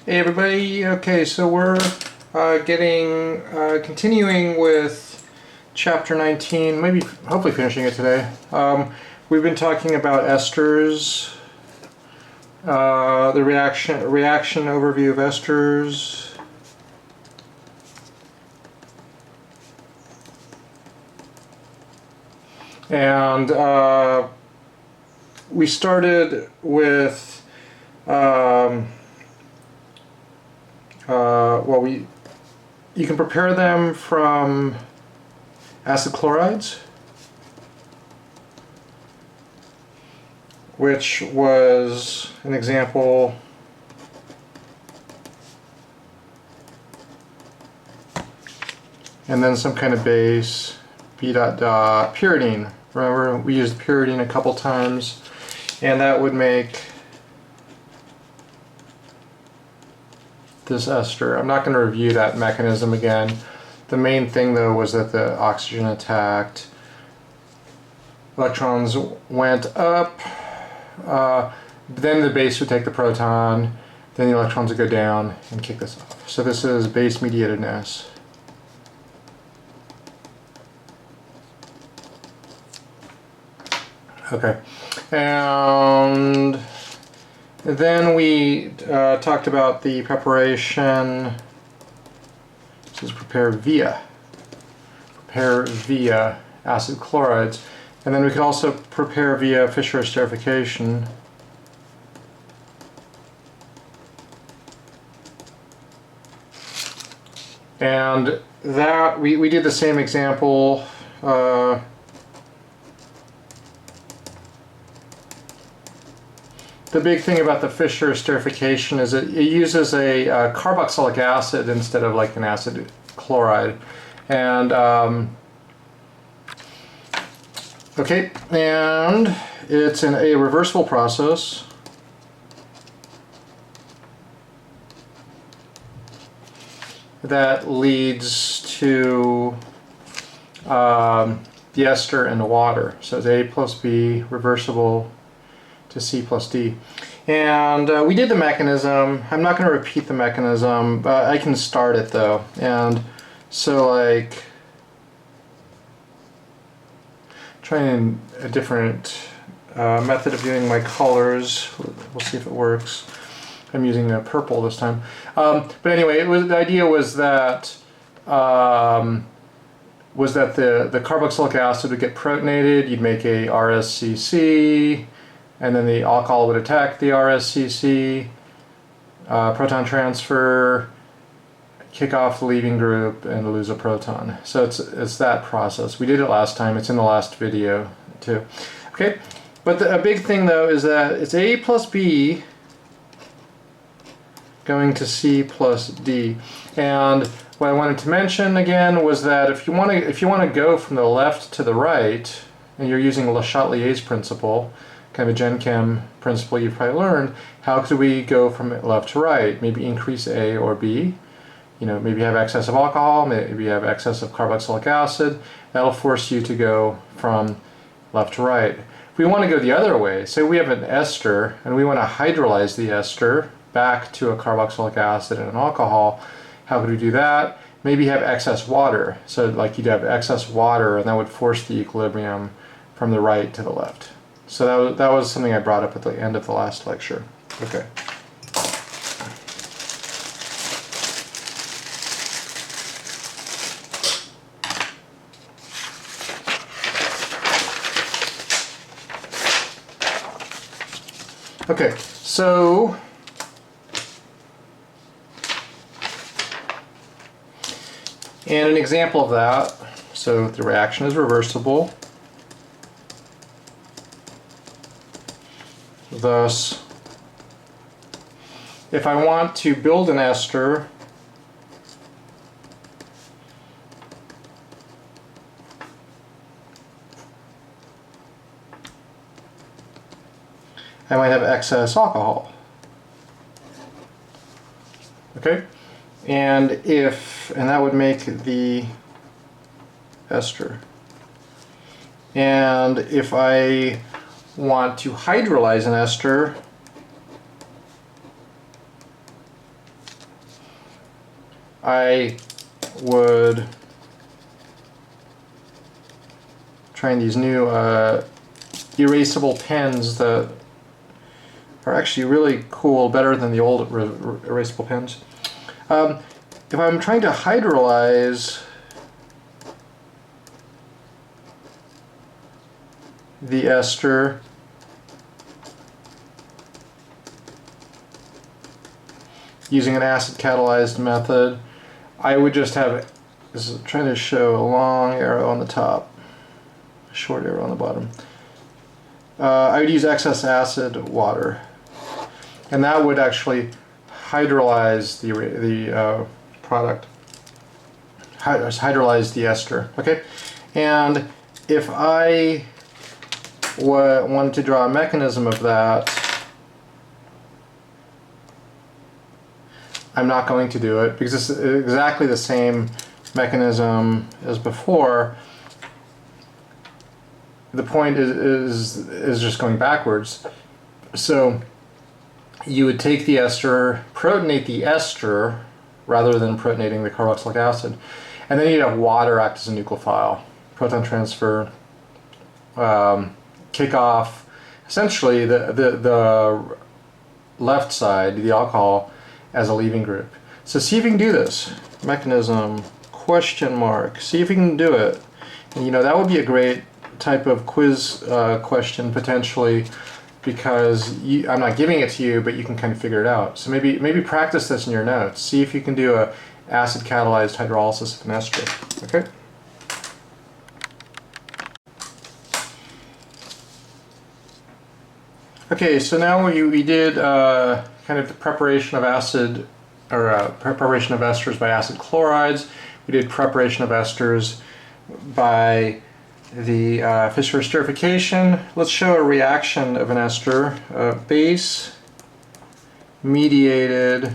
Hey everybody, okay, so we're continuing with chapter 19, maybe hopefully finishing it today. We've been talking about esters, the reaction overview of esters. And we started with you can prepare them from acid chlorides, which was an example and then some kind of base, pyridine. Remember, we used pyridine a couple times, and that would make this ester. I'm not going to review that mechanism again. The main thing though was that the oxygen attacked, electrons went up, then the base would take the proton, then the electrons would go down and kick this off. So this is base mediated S. Okay, and then we talked about the preparation. This is prepare via acid chlorides, and then we could also prepare via Fischer Esterification. And that we did the same example. The big thing about the Fischer Esterification is it uses a carboxylic acid instead of like an acid chloride. And okay, and it's in a reversible process. That leads to the ester and the water. So it's A plus B reversible to C plus D. And we did the mechanism. I'm not going to repeat the mechanism, but I can start it though. And so like trying a different method of doing my colors. We'll see if it works. I'm using a purple this time. But anyway, the idea was that the carboxylic acid would get protonated. You'd make a RSCC, and then the alcohol would attack the RSCC, proton transfer, kick off the leaving group, and lose a proton. So it's that process. We did it last time. It's in the last video too. Okay, but a big thing though is that it's A plus B going to C plus D. And what I wanted to mention again was that if you want to go from the left to the right, and you're using Le Chatelier's principle, kind of a Gen Chem principle you've probably learned, how could we go from left to right? Maybe increase A or B. You know, maybe have excess of alcohol, maybe have excess of carboxylic acid. That'll force you to go from left to right. If we want to go the other way, say we have an ester and we want to hydrolyze the ester back to a carboxylic acid and an alcohol, how could we do that? Maybe have excess water. So like you'd have excess water, and that would force the equilibrium from the right to the left. So that was something I brought up at the end of the last lecture. Okay. Okay, so and an example of that, so the reaction is reversible. Thus, if I want to build an ester, I might have excess alcohol. Okay? And that would make the ester. And if I want to hydrolyze an ester, I would trying these new erasable pens that are actually really cool, better than the old erasable pens. If I'm trying to hydrolyze the ester, using an acid catalyzed method, I would just have, this is trying to show a long arrow on the top, a short arrow on the bottom. I would use excess acid water, and that would actually hydrolyze the product, hydrolyze the ester. Okay, and if I wanted to draw a mechanism of that, I'm not going to do it because it's exactly the same mechanism as before. The point is just going backwards. So you would take the ester, protonate the ester rather than protonating the carboxylic acid, and then you'd have water act as a nucleophile, proton transfer, kick off essentially the left side, the alcohol, as a leaving group. So see if you can do this. Mechanism, question mark. See if you can do it. And you know, that would be a great type of quiz question potentially, because I'm not giving it to you, but you can kind of figure it out. So maybe practice this in your notes. See if you can do a acid catalyzed hydrolysis of an ester. Okay? Okay, so now we did kind of the preparation of acid, or preparation of esters by acid chlorides. We did preparation of esters by the Fischer Esterification. Let's show a reaction of an ester, base mediated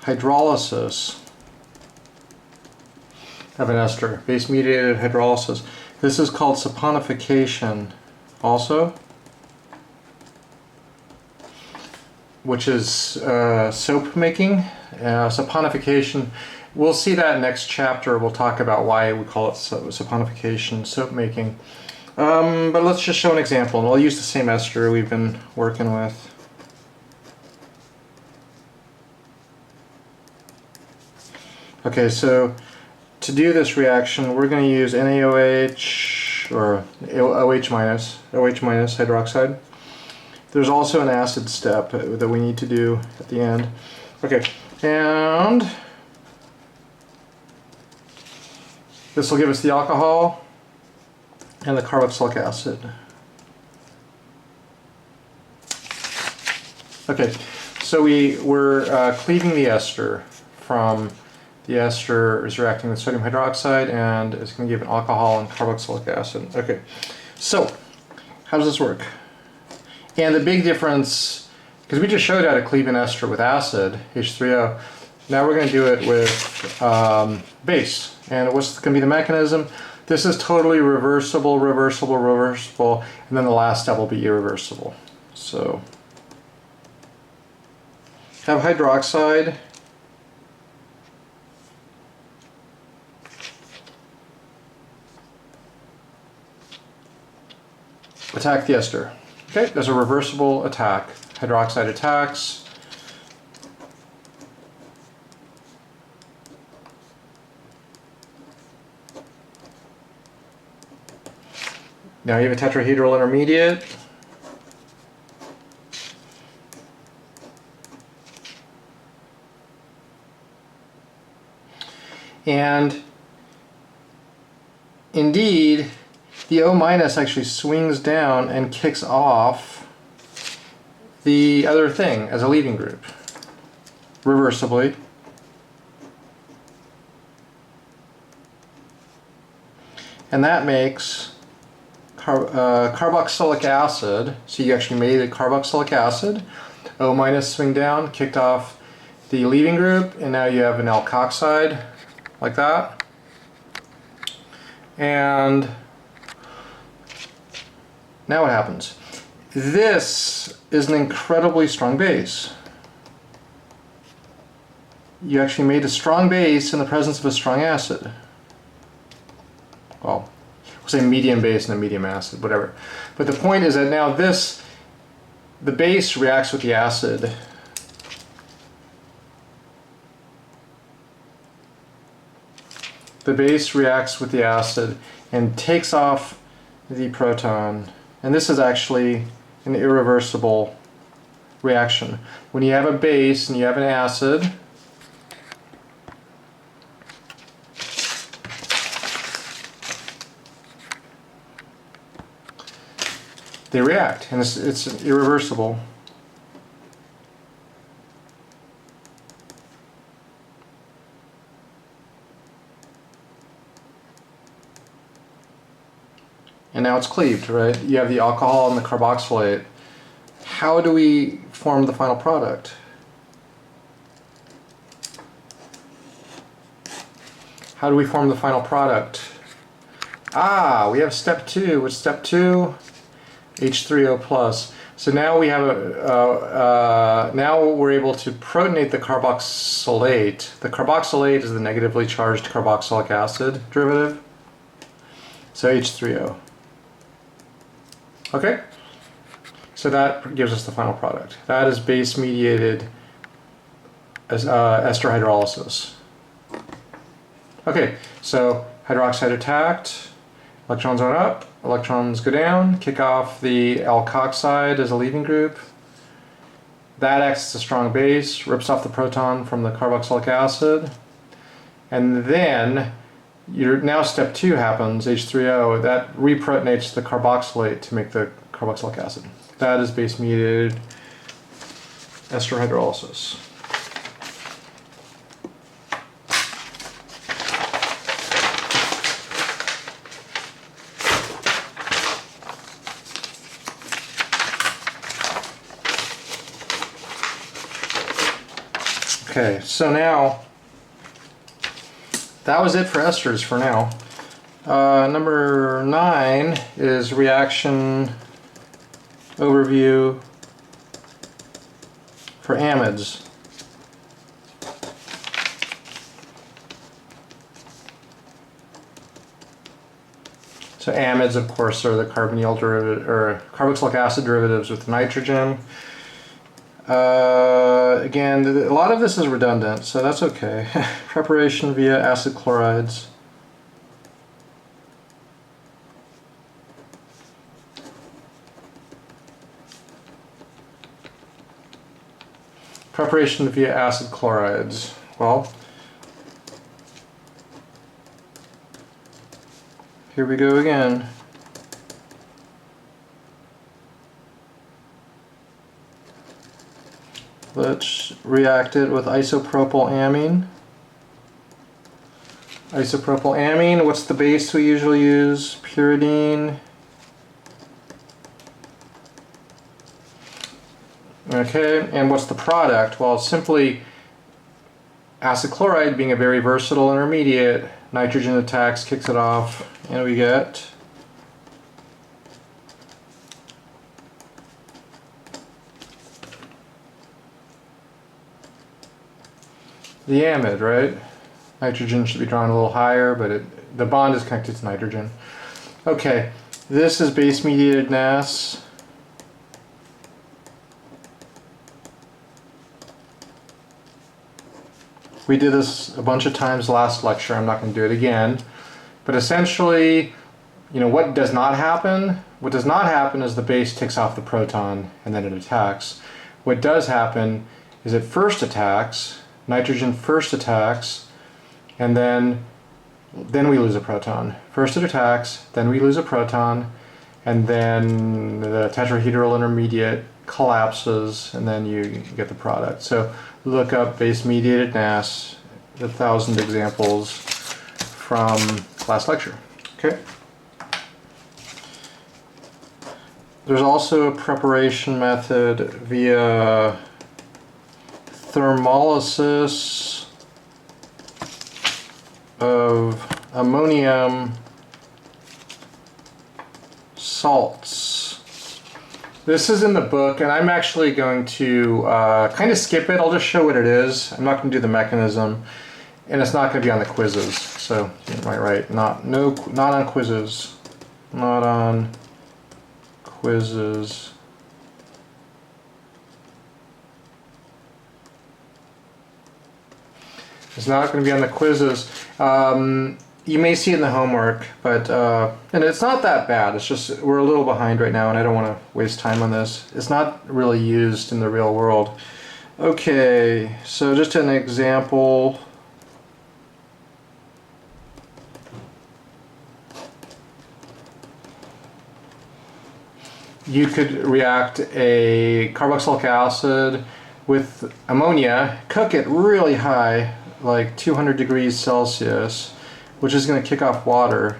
hydrolysis of an ester, base mediated hydrolysis. This is called saponification also, which is soap making. Saponification, we'll see that next chapter. We'll talk about why we call it saponification, soap making. But let's just show an example, and I'll use the same ester we've been working with. Okay, so to do this reaction, we're going to use NaOH, or OH minus hydroxide. There's also an acid step that we need to do at the end. Okay, and this will give us the alcohol and the carboxylic acid. Okay, so we're cleaving the ester from the ester is reacting with sodium hydroxide, and it's going to give an alcohol and carboxylic acid. Okay, so how does this work? And the big difference, because we just showed how to cleave an ester with acid, H3O, now we're going to do it with base. And what's going to be the mechanism? This is totally reversible, reversible, reversible, and then the last step will be irreversible. So, have hydroxide, attack the ester. Okay, there's a reversible attack. Hydroxide attacks. Now you have a tetrahedral intermediate. And indeed, the O minus actually swings down and kicks off the other thing as a leaving group, reversibly. And that makes carboxylic acid. So you actually made a carboxylic acid. O minus swing down, kicked off the leaving group, and now you have an alkoxide, like that. And now what happens? This is an incredibly strong base. you actually made a strong base in the presence of a strong acid. Well, we'll say medium base and a medium acid, whatever. But the point is that now the base reacts with the acid. The base reacts with the acid and takes off the proton. And this is actually an irreversible reaction. When you have a base and you have an acid, they react, and it's irreversible. And now it's cleaved, right? You have the alcohol and the carboxylate. How do we form the final product? How do we form the final product? Ah, we have step 2. What's step 2? H3O plus. So now we have now we're able to protonate the carboxylate. The carboxylate is the negatively charged carboxylic acid derivative. So H3O. Okay? So that gives us the final product. That is base-mediated as ester hydrolysis. Okay, so hydroxide attacked, electrons are up, electrons go down, kick off the alkoxide as a leaving group. That acts as a strong base, rips off the proton from the carboxylic acid, and then now step 2 happens, H3O, that reprotonates the carboxylate to make the carboxylic acid. That is base-mediated ester hydrolysis. Okay, so now that was it for esters for now. Number 9 is reaction overview for amides. So amides, of course, are the carbonyl derivative or carboxylic acid derivatives with nitrogen. Again, a lot of this is redundant, so that's okay. Preparation via acid chlorides. Preparation via acid chlorides. Well, here we go again. Let's react it with isopropylamine. Isopropylamine, what's the base we usually use? Pyridine. Okay, and what's the product? Well, it's simply acid chloride being a very versatile intermediate. Nitrogen attacks, kicks it off, and we get the amide, right? Nitrogen should be drawn a little higher, but the bond is connected to nitrogen. Okay, this is base-mediated NAS. We did this a bunch of times last lecture. I'm not going to do it again. But essentially, you know, what does not happen? What does not happen is the base takes off the proton and then it attacks. What does happen is it first attacks, nitrogen first attacks, and then we lose a proton. First it attacks, then we lose a proton, and then the tetrahedral intermediate collapses, and then you get the product. So look up base-mediated NAS, 1,000 examples from last lecture. Okay. There's also a preparation method via thermolysis of ammonium salts. This is in the book, and I'm actually going to kind of skip it. I'll just show what it is. I'm not going to do the mechanism, and it's not going to be on the quizzes. So you might write not on quizzes, not on quizzes. It's not going to be on the quizzes. You may see it in the homework, but and it's not that bad. It's just we're a little behind right now, and I don't want to waste time on this. It's not really used in the real world. Okay, so just an example. You could react a carboxylic acid with ammonia, cook it really high, like 200 degrees Celsius, which is going to kick off water.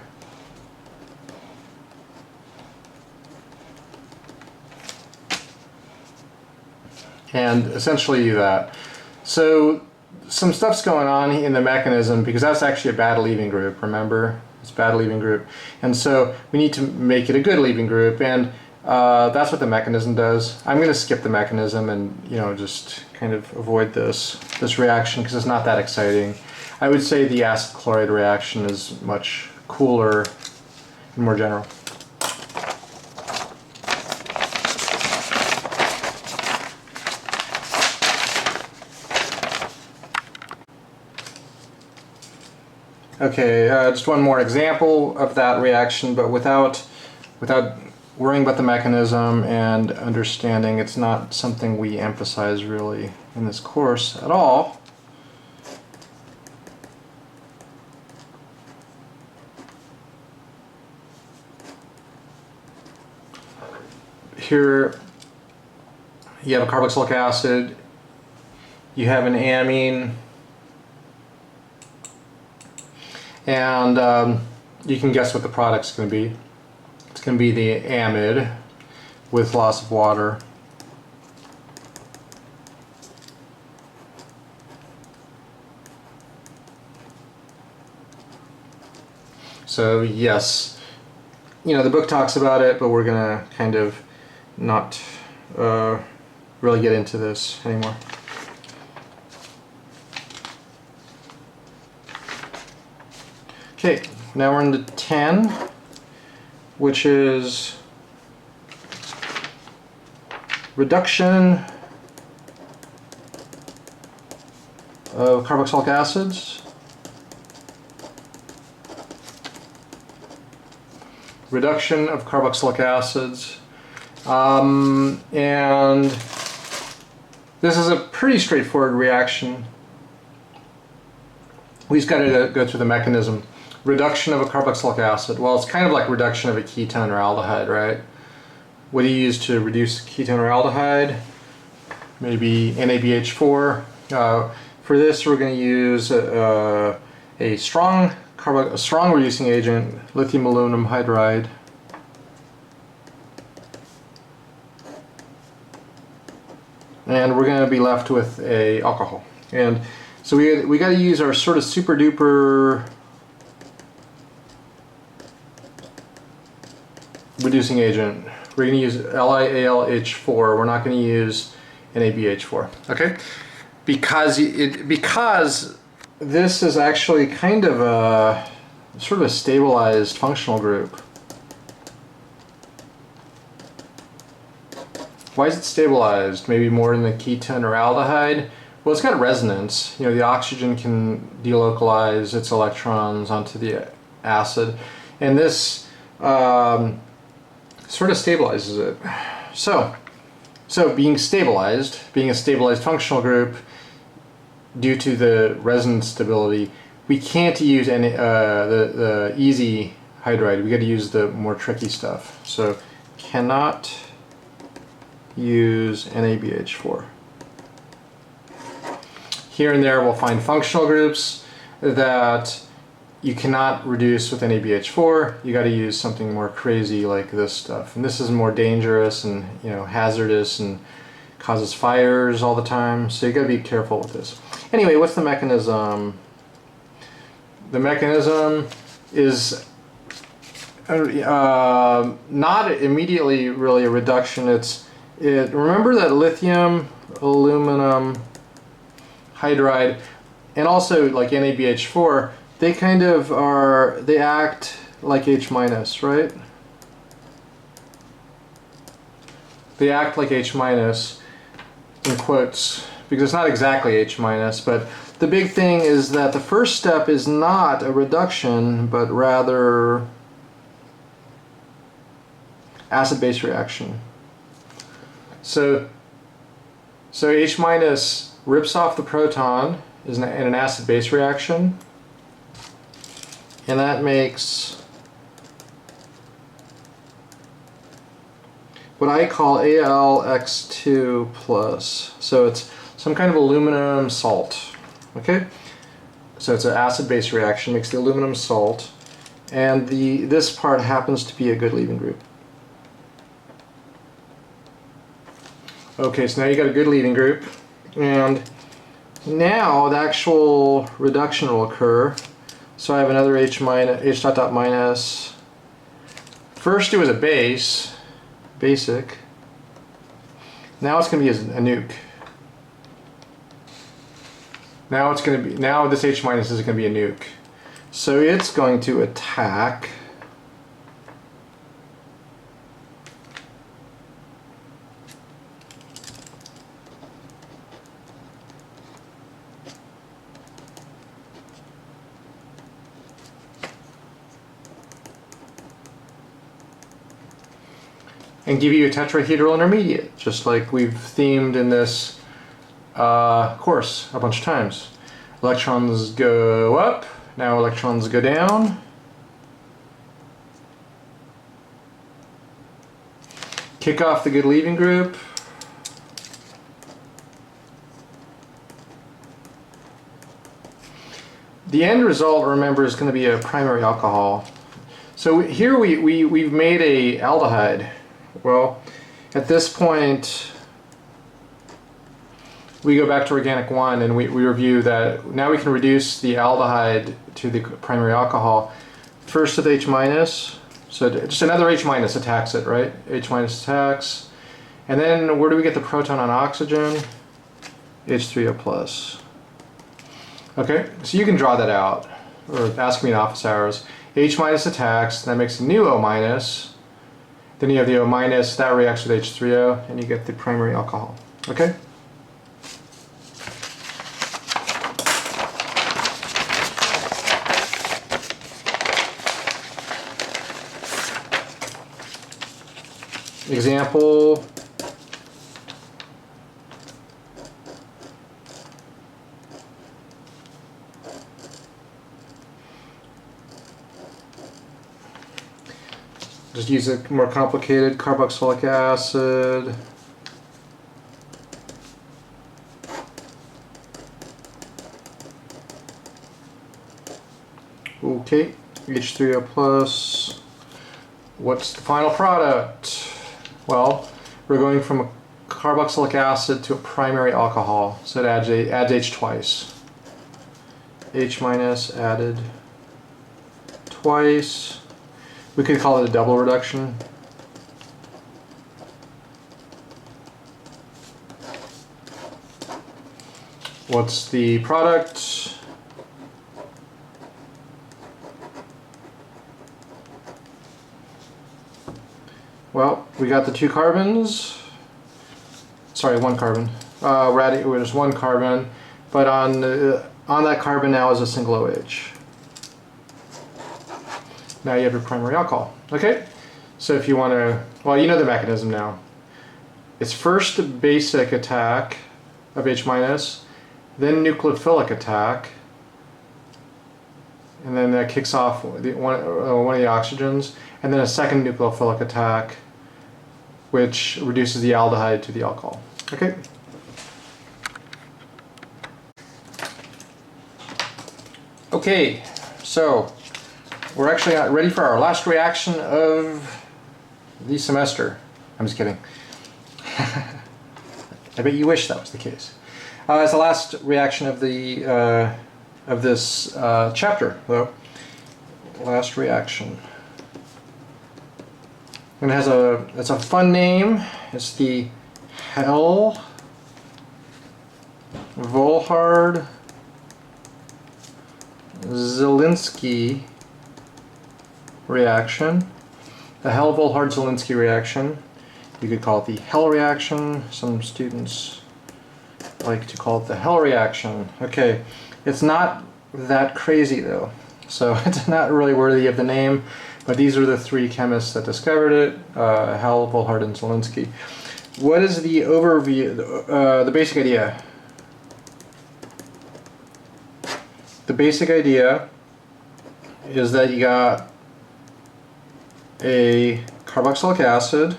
And essentially do that. So some stuff's going on in the mechanism because that's actually a bad leaving group, remember? It's a bad leaving group. And so we need to make it a good leaving group, and that's what the mechanism does. I'm going to skip the mechanism and just kind of avoid this reaction because it's not that exciting. I would say the acid chloride reaction is much cooler and more general. Okay, just one more example of that reaction, but without worrying about the mechanism and understanding. It's not something we emphasize really in this course at all. Here you have a carboxylic acid, you have an amine, and you can guess what the product's going to be. It's going to be the amide with loss of water. So yes, the book talks about it, but we're going to kind of not really get into this anymore. Okay, now we're into 10, which is reduction of carboxylic acids. Reduction of carboxylic acids. And this is a pretty straightforward reaction. We just got to go through the mechanism. Reduction of a carboxylic acid. Well, it's kind of like reduction of a ketone or aldehyde, right? What do you use to reduce ketone or aldehyde? Maybe NaBH4. For this, we're going to use a strong reducing agent, lithium aluminum hydride. And we're going to be left with a alcohol. And so we got to use our sort of super duper reducing agent. We're going to use LiAlH4. We're not going to use NaBH4. Okay? Because this is actually kind of a sort of a stabilized functional group. Why is it stabilized? Maybe more in the ketone or aldehyde? Well, it's got resonance. The oxygen can delocalize its electrons onto the acid, and this sort of stabilizes it. So being a stabilized functional group, due to the resonance stability, we can't use the easy hydride. We got to use the more tricky stuff. So cannot use NaBH4. Here and there we'll find functional groups that you cannot reduce with NaBH4. You got to use something more crazy like this stuff. And this is more dangerous and hazardous and causes fires all the time. So you got to be careful with this. Anyway, what's the mechanism? The mechanism is Not immediately really a reduction. Remember that lithium, aluminum hydride, and also like NaBH4, they kind of they act like H minus, right? They act like H minus in quotes because it's not exactly H minus, but the big thing is that the first step is not a reduction, but rather acid-base reaction. So H minus rips off the proton in an acid-base reaction, and that makes what I call AlX2 plus. So it's some kind of aluminum salt. Okay, so it's an acid-base reaction, makes the aluminum salt, and this part happens to be a good leaving group. Okay, so now you got a good leaving group, and now the actual reduction will occur. So I have another H dot dot minus. First it was a base, basic. Now it's going to be a nuke. Now this H minus is going to be a nuke. So it's going to attack and give you a tetrahedral intermediate, just like we've themed in this course a bunch of times. Electrons go up, now electrons go down. Kick off the good leaving group. The end result, remember, is going to be a primary alcohol. So here we've made a aldehyde. Well, at this point, we go back to organic 1 and we review that now we can reduce the aldehyde to the primary alcohol. First with H minus, so just another H minus attacks it, right? H minus attacks. And then where do we get the proton on oxygen? H3O plus. Okay, so you can draw that out, or ask me in office hours. H minus attacks, that makes a new O minus. Then you have the O minus, that reacts with H3O, and you get the primary alcohol. Okay? Example. Just use a more complicated carboxylic acid. Okay, H3O plus. What's the final product? Well, we're going from a carboxylic acid to a primary alcohol, so it adds H twice. H minus added twice. We could call it a double reduction. What's the product? Well, we got the 2 carbons. Sorry, 1 carbon. It was 1 carbon, but on that carbon now is a single OH. Now you have your primary alcohol. Okay? So if you want to, well, you know the mechanism now. It's first a basic attack of H minus, then nucleophilic attack, and then that kicks off one of the oxygens, and then a second nucleophilic attack, which reduces the aldehyde to the alcohol. Okay? Okay, so we're actually ready for our last reaction of the semester. I'm just kidding. I bet you wish that was the case. It's the last reaction of this chapter, though. Last reaction. And it's a fun name. It's the Helmholtz-Zielinski reaction. The Helmholtz-Zielinski reaction. You could call it the Hell reaction. Some students like to call it the Hell reaction. Okay, it's not that crazy though, so it's not really worthy of the name, but these are the three chemists that discovered it, Helmholtz and Zielinski. What is the overview, the basic idea? The basic idea is that you got a carboxylic acid.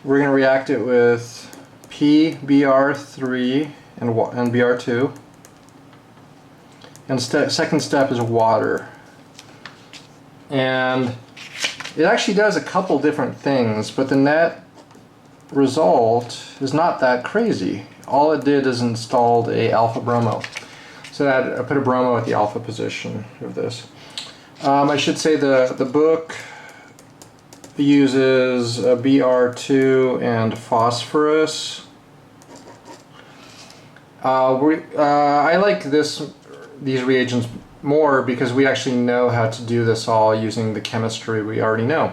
We're going to react it with PBr3 and Br2. And second step is water. And it actually does a couple different things, but the net result is not that crazy. All it did is installed a alpha bromo. So I put a bromo at the alpha position of this. I should say the book uses Br2 and phosphorus. I like these reagents more because we actually know how to do this all using the chemistry we already know.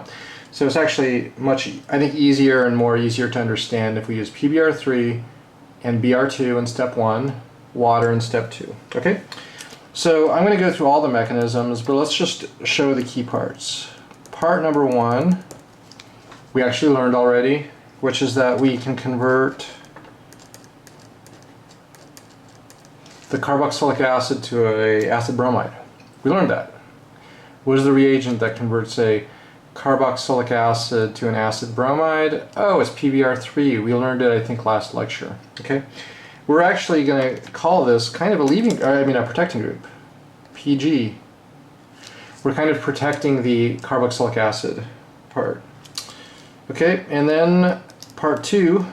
So it's actually much, I think, easier and easier to understand if we use PBr3 and Br2 in step 1, water in step 2. Okay? So I'm going to go through all the mechanisms, but let's just show the key parts. Part number 1, we actually learned already, which is that we can convert the carboxylic acid to a acid bromide. We learned that. What is the reagent that converts a carboxylic acid to an acid bromide? Oh, it's PBr3. We learned it, I think, last lecture. Okay, we're actually going to call this kind of a protecting group, PG. We're kind of protecting the carboxylic acid part. Okay, and then part 2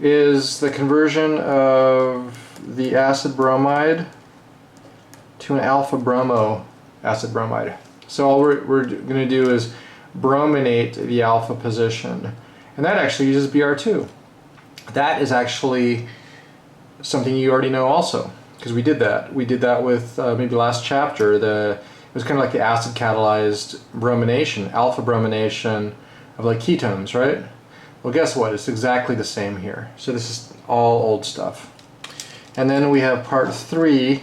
is the conversion of the acid bromide to an alpha bromo acid bromide. So all we're going to do is brominate the alpha position, and that actually uses Br2. That is actually something you already know also, because we did that. We did that with maybe last chapter. It was kind of like the acid catalyzed bromination, alpha bromination of like ketones, right? Well, guess what? It's exactly the same here. So this is all old stuff. And then we have part 3,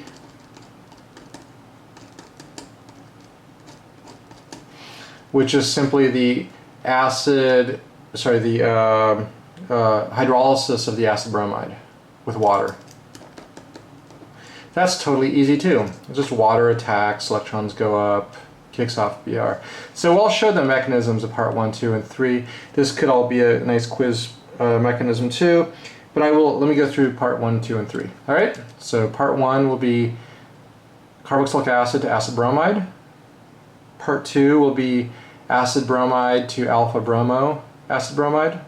which is simply the hydrolysis of the acid bromide with water. That's totally easy too. It's just water attacks, electrons go up, kicks off Br. So I'll show the mechanisms of part 1, 2, and 3. This could all be a nice quiz mechanism too, but let me go through part 1, 2, and 3. All right, so part 1 will be carboxylic acid to acid bromide. Part 2 will be acid bromide to alpha bromo acid bromide.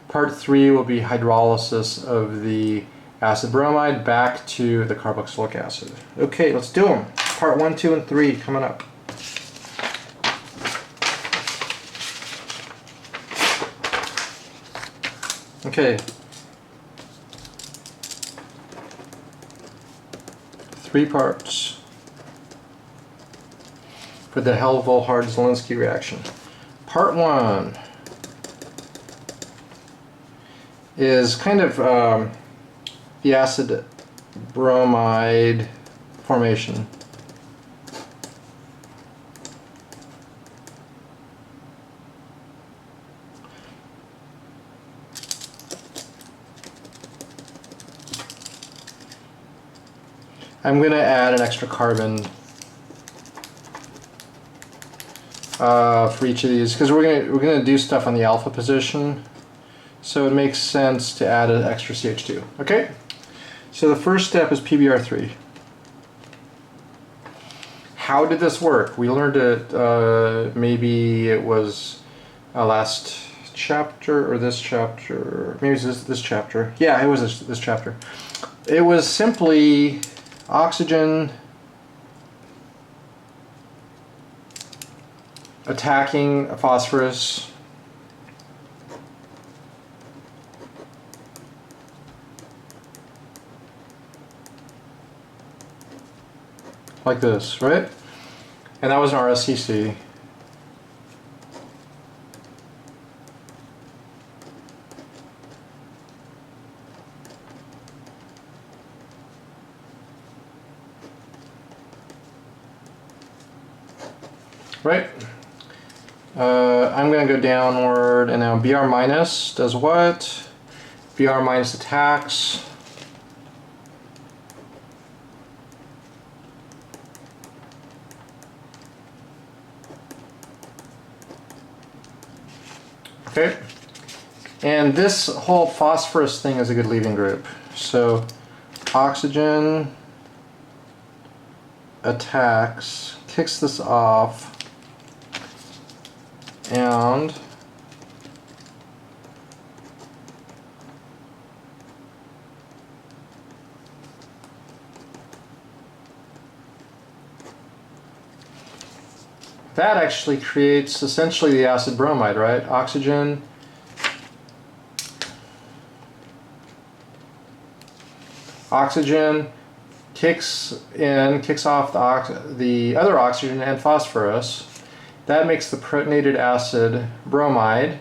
Part 3 will be hydrolysis of the acid bromide back to the carboxylic acid. Okay, let's do them. Part 1, 2, and 3 coming up. Okay. 3 parts for the Helmholtz-Zielinski reaction. Part 1 is kind of the acid bromide formation. I'm going to add an extra carbon for each of these because we're going to do stuff on the alpha position, so it makes sense to add an extra CH2. Okay, so the first step is PBr3. How did this work? We learned it, maybe it was last chapter or this chapter. Maybe it was this chapter. Yeah, it was this chapter. It was simply oxygen attacking phosphorus. Like this, right? And that was an RSCC. Right? I'm going to go downward, and now Br minus does what? Br minus attacks. Okay, and this whole phosphorus thing is a good leaving group. So oxygen attacks, kicks this off, and that actually creates essentially the acid bromide, right? Oxygen kicks off the other oxygen and phosphorus. That makes the protonated acid bromide,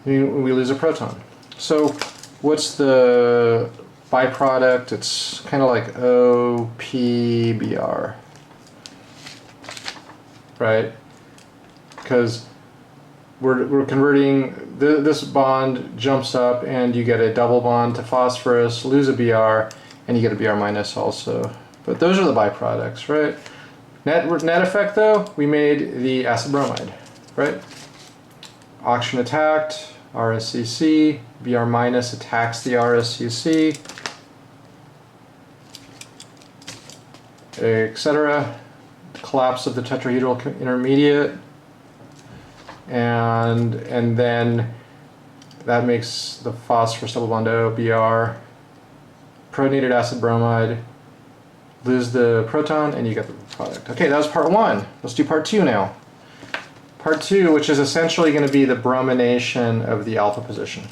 and we lose a proton. So what's the byproduct? It's kind of like OPBr, right? Because we're converting, this bond jumps up and you get a double bond to phosphorus, lose a Br, and you get a Br minus also. But those are the byproducts, right? Net effect though, we made the acid bromide, right? Oxygen attacked, RSCC, Br minus attacks the RSCC, etc. Collapse of the tetrahedral intermediate, and then that makes the phosphorus double bond O, Br, protonated acid bromide, lose the proton, and you get the product. Okay, that was part one. Let's do part two now. Part two, which is essentially going to be the bromination of the alpha position.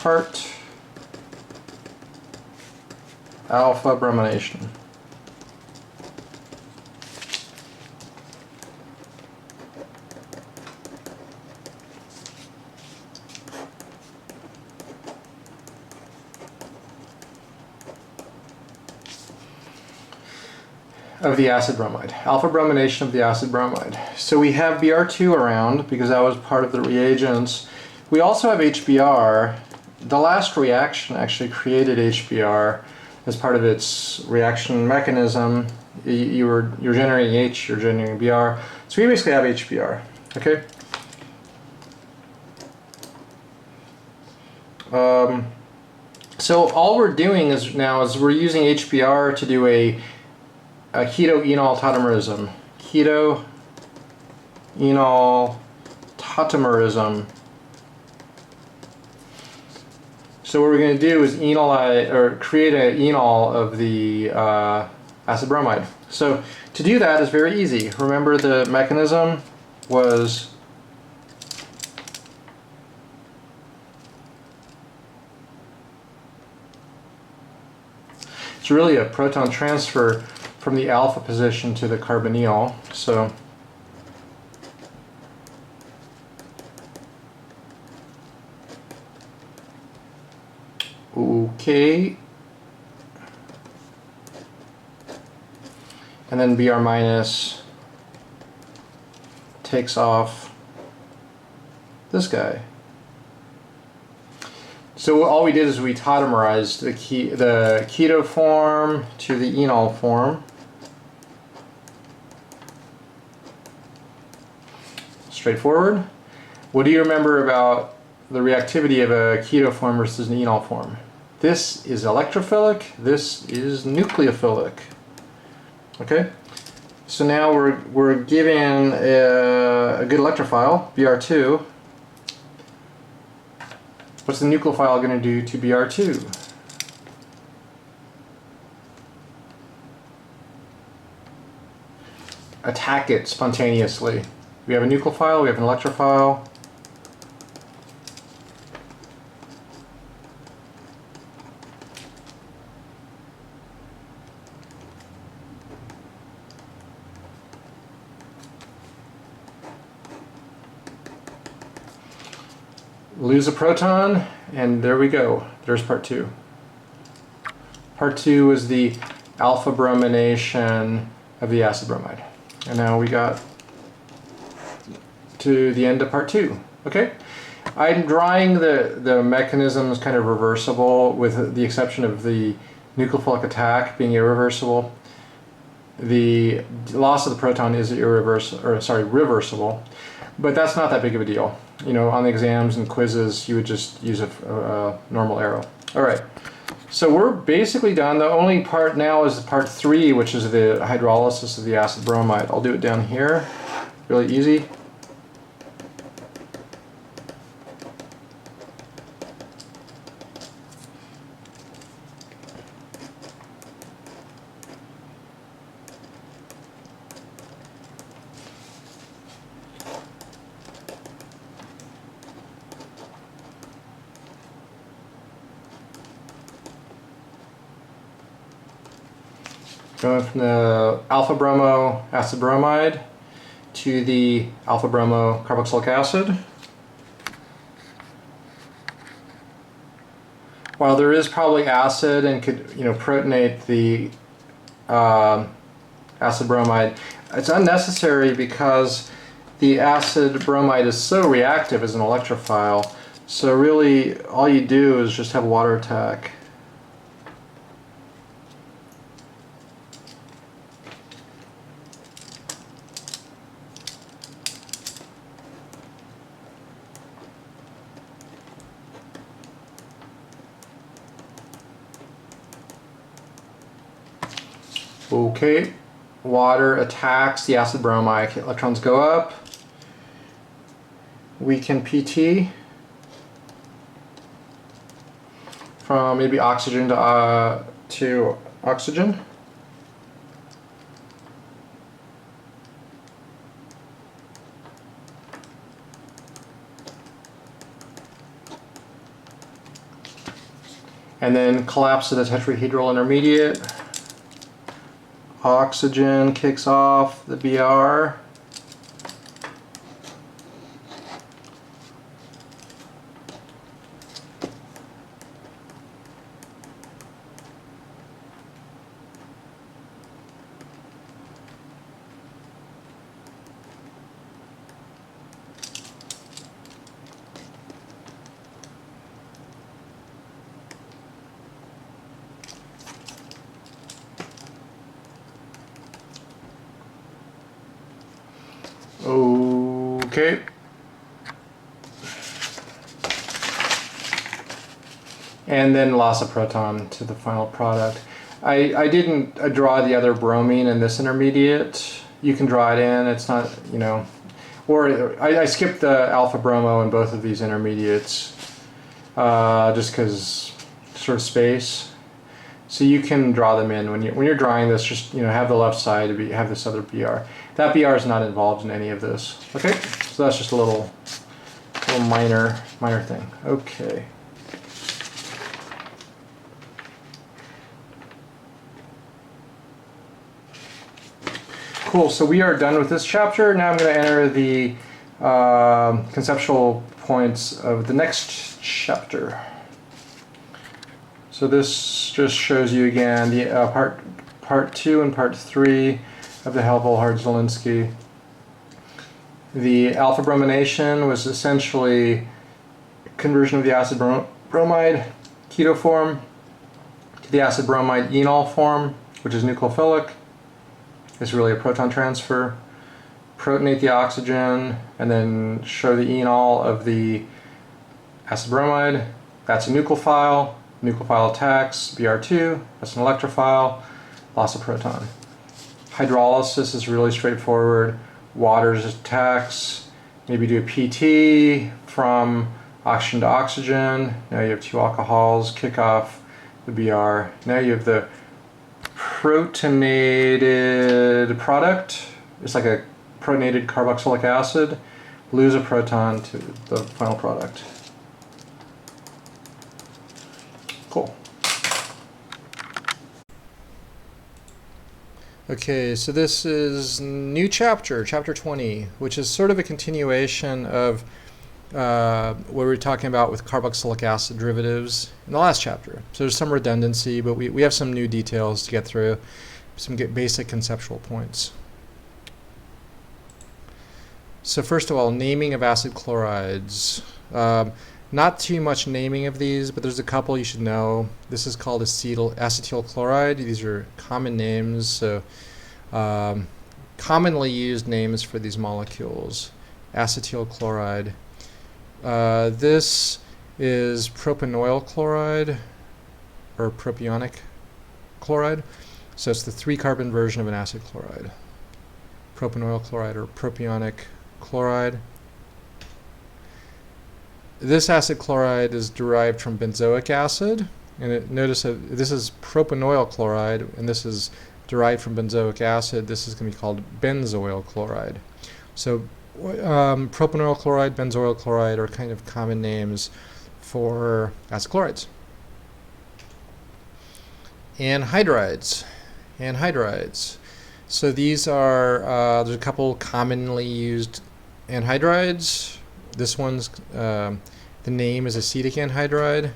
Part alpha bromination. Of the acid bromide. Alpha bromination of the acid bromide. So we have Br2 around because that was part of the reagents. We also have HBr. The last reaction actually created HBr as part of its reaction mechanism. You're generating H, you're generating Br. So we basically have HBr. Okay? So all we're doing is we're using HBr to do a keto-enol tautomerism. Keto-enol tautomerism. So what we're going to do is enolize, or create an enol of the acid bromide. So to do that is very easy. Remember the mechanism was it's really a proton transfer from the alpha position to the carbonyl. So okay, and then Br minus takes off this guy. So all we did is we tautomerized the keto form to the enol form. Straightforward. What do you remember about the reactivity of a keto form versus an enol form? This is electrophilic, this is nucleophilic. Okay? So now we're given a good electrophile, Br2. What's the nucleophile going to do to Br2? Attack it spontaneously. We have a nucleophile, we have an electrophile. Lose a proton, and there we go. There's part 2. Part 2 is the alpha bromination of the acid bromide. And now we got to the end of part 2. Okay? I'm drawing the mechanisms kind of reversible, with the exception of the nucleophilic attack being irreversible. The loss of the proton is reversible, but that's not that big of a deal. You know, on the exams and quizzes, you would just use a normal arrow. All right, so we're basically done. The only part now is part 3, which is the hydrolysis of the acid bromide. I'll do it down here, really easy. Going from the alpha bromo acid bromide to the alpha bromo carboxylic acid. While there is probably acid and could, you know, protonate the acid bromide, it's unnecessary because the acid bromide is so reactive as an electrophile. So really, all you do is just have a water attack. Okay, water attacks the acid bromide. Electrons go up. We can PT from maybe oxygen to oxygen. And then collapse of the tetrahedral intermediate. Oxygen kicks off the Br. Okay. And then loss of proton to the final product. I didn't draw the other bromine in this intermediate. You can draw it in, it's not, you know, or I skipped the alpha bromo in both of these intermediates just because sort of space. So you can draw them in when you're drawing this. Just, you know, have the left side have this other Br. That Br is not involved in any of this. Okay, so that's just a little minor thing. Okay. Cool. So we are done with this chapter. Now I'm going to enter the conceptual points of the next chapter. So this just shows you again the part 2 and part 3 of the Helvell-Hard-Zielinski. The alpha bromination was essentially conversion of the acid bromide keto form to the acid bromide enol form, which is nucleophilic. It's really a proton transfer. Protonate the oxygen and then show the enol of the acid bromide. That's a nucleophile. Nucleophile attacks Br2. That's an electrophile. Loss of proton. Hydrolysis is really straightforward. Water is tax. Maybe do a PT from oxygen to oxygen. Now you have two alcohols, kick off the Br. Now you have the protonated product. It's like a protonated carboxylic acid. Lose a proton to the final product. Cool. Okay, so this is new chapter, chapter 20, which is sort of a continuation of what we were talking about with carboxylic acid derivatives in the last chapter. So there's some redundancy, but we have some new details to get through, some basic conceptual points. So first of all, naming of acid chlorides. Not too much naming of these, but there's a couple you should know. This is called acetyl chloride. These are common names, so commonly used names for these molecules. Acetyl chloride. This is propanoyl chloride, or propionic chloride. So it's the 3-carbon version of an acid chloride. Propanoyl chloride or propionic chloride. This acid chloride is derived from benzoic acid, and notice that this is propanoyl chloride, and this is derived from benzoic acid. This is going to be called benzoyl chloride. So propanoyl chloride, benzoyl chloride are kind of common names for acid chlorides. Anhydrides. Anhydrides. So these are, there's a couple commonly used anhydrides. This one's, the name is acetic anhydride.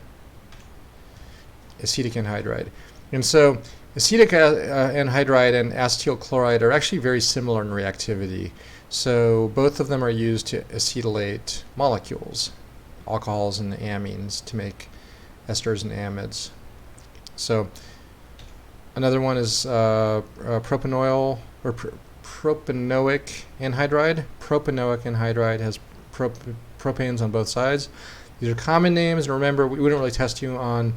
Acetic anhydride. And so acetic anhydride and acetyl chloride are actually very similar in reactivity. So both of them are used to acetylate molecules, alcohols and amines, to make esters and amides. So another one is propanoyl or propanoic anhydride. Propanoic anhydride has propanes on both sides. These are common names, and remember, we don't really test you on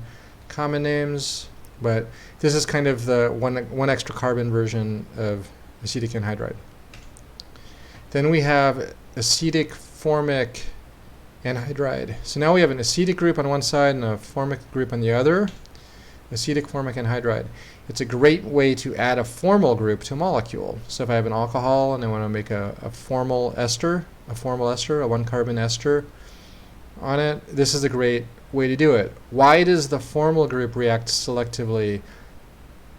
common names, but this is kind of the one extra carbon version of acetic anhydride. Then we have acetic formic anhydride. So now we have an acetic group on one side and a formic group on the other. Acetic formic anhydride. It's a great way to add a formal group to a molecule. So if I have an alcohol and I want to make a formal ester, a 1-carbon ester on it, this is a great way to do it. Why does the formal group react selectively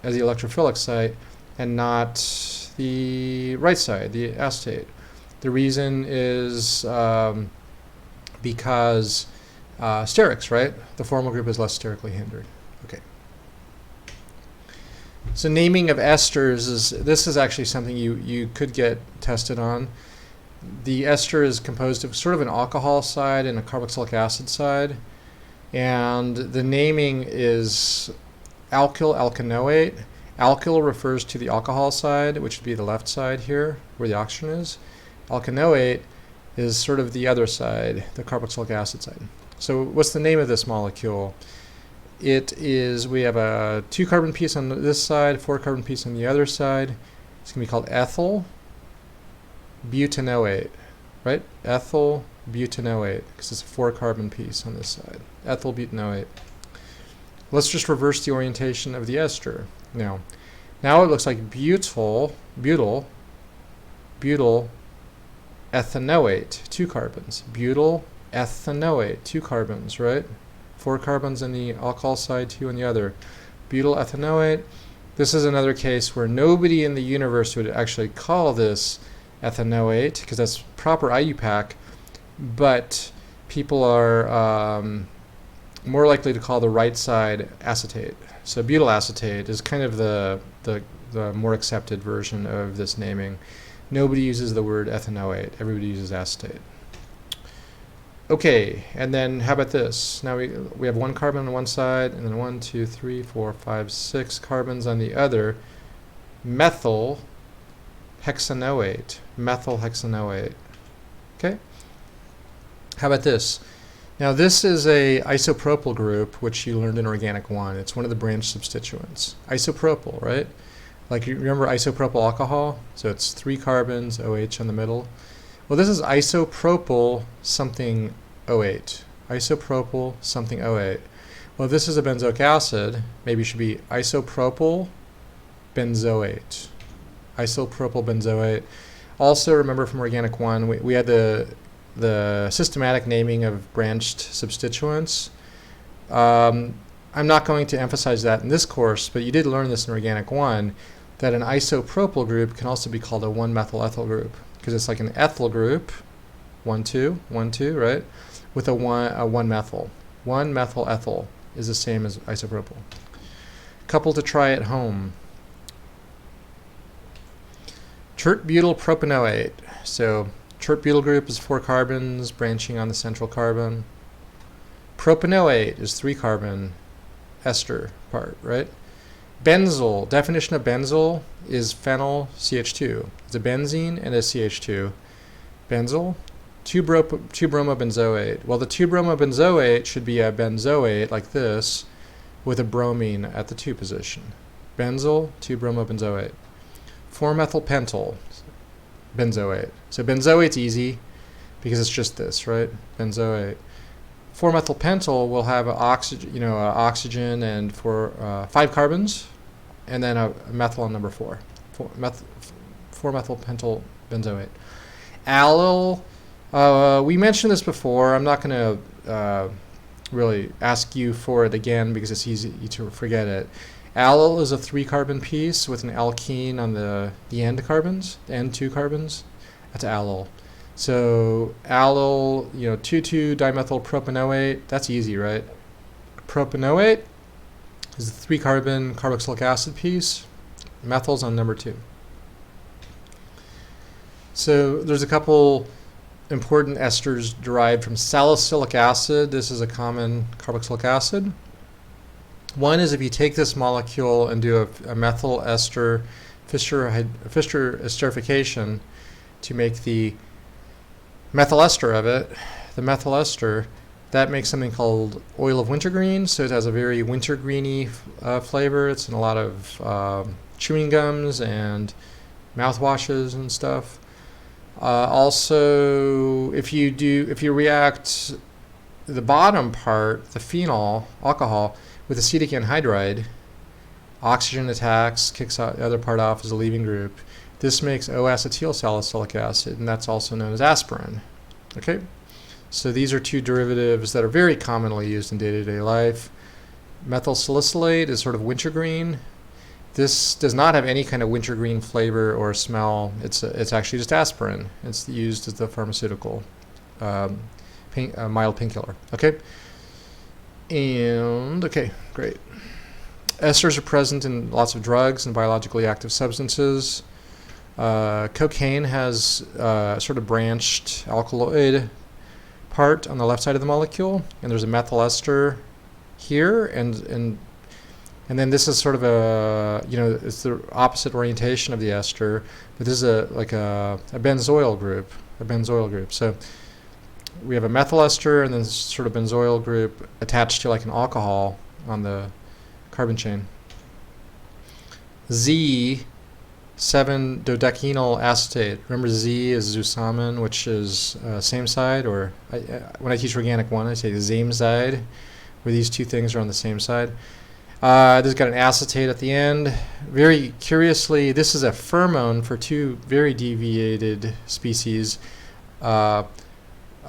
as the electrophilic site and not the right side, the acetate? The reason is because sterics, right? The formal group is less sterically hindered. Okay. So naming of esters this is actually something you could get tested on. The ester is composed of sort of an alcohol side and a carboxylic acid side, and the naming is alkyl alkanoate. Alkyl refers to the alcohol side, which would be the left side here, where the oxygen is. Alkanoate is sort of the other side, the carboxylic acid side. So what's the name of this molecule? It is, we have a 2-carbon piece on this side, 4-carbon piece on the other side. It's going to be called ethyl butanoate, right? Ethyl butanoate, because it's a 4-carbon piece on this side. Ethyl butanoate. Let's just reverse the orientation of the ester. Now it looks like butyl ethanoate, 2 carbons. Butyl ethanoate, 2 carbons, right? 4 carbons on the alcohol side, 2 on the other. Butyl ethanoate. This is another case where nobody in the universe would actually call this ethanoate, because that's proper IUPAC, but people are more likely to call the right side acetate. So butyl acetate is kind of the more accepted version of this naming. Nobody uses the word ethanoate. Everybody uses acetate. Okay, and then how about this? Now we have 1 carbon on one side, and then 1, 2, 3, 4, 5, 6 carbons on the other. Methyl hexanoate. Methyl hexanoate. Okay? How about this? Now this is a isopropyl group, which you learned in Organic 1. It's one of the branch substituents. Isopropyl, right? Like you remember isopropyl alcohol? So it's 3 carbons, OH on the middle. Well, this is isopropyl something OH. Isopropyl something OH. Well, if this is a benzoic acid, maybe it should be isopropyl benzoate. Isopropyl benzoate. Also, remember from Organic 1, we had the systematic naming of branched substituents. I'm not going to emphasize that in this course, but you did learn this in Organic 1, that an isopropyl group can also be called a 1-methyl-ethyl group, because it's like an ethyl group, 1,2, 1,2, right, with a 1-methyl. 1-methyl-ethyl is the same as isopropyl. Couple to try at home. Tert-butyl propanoate. So tert-butyl group is 4 carbons branching on the central carbon. Propanoate is 3 carbon ester part, right? Benzyl, definition of benzyl is phenyl CH2. It's a benzene and a CH2. Benzyl, 2-bromobenzoate. Well, the 2-bromobenzoate should be a benzoate like this with a bromine at the 2 position. Benzyl, 2-bromobenzoate. 4-methylpentyl benzoate. So benzoate's easy because it's just this, right? Benzoate. 4-methylpentyl will have oxygen and 5 carbons, and then a methyl on number 4. 4-methylpentyl benzoate. Allyl. We mentioned this before. I'm not going to really ask you for it again because it's easy to forget it. Allyl is a 3-carbon piece with an alkene on the end carbons, the end 2 carbons. That's allyl. So allyl, 2,2-dimethyl propanoate, that's easy, right? Propanoate is the 3-carbon carboxylic acid piece. Methyl's on number 2. So there's a couple important esters derived from salicylic acid. This is a common carboxylic acid. One is if you take this molecule and do a methyl ester Fischer Esterification to make the methyl ester of it, the methyl ester, that makes something called oil of wintergreen. So it has a very wintergreeny flavor. It's in a lot of chewing gums and mouthwashes and stuff. Also, if you react the bottom part, the phenol alcohol, with acetic anhydride, oxygen attacks, kicks out the other part off as a leaving group. This makes O-acetyl salicylic acid, and that's also known as aspirin. Okay, so these are 2 derivatives that are very commonly used in day-to-day life. Methyl salicylate is sort of wintergreen. This does not have any kind of wintergreen flavor or smell. It's actually just aspirin. It's used as the pharmaceutical mild painkiller. Okay. And okay, great. Esters are present in lots of drugs and biologically active substances. Cocaine has sort of branched alkaloid part on the left side of the molecule, and there's a methyl ester here, and then this is sort of it's the opposite orientation of the ester, but this is a benzoyl group. So we have a methyl ester and then this sort of benzoyl group attached to like an alcohol on the carbon chain. Z, 7-dodecyl acetate. Remember Z is zusammen, which is same side, or when I teach Organic 1, I say the same side, where these 2 things are on the same side. This has got an acetate at the end. Very curiously, this is a pheromone for 2 very deviated species.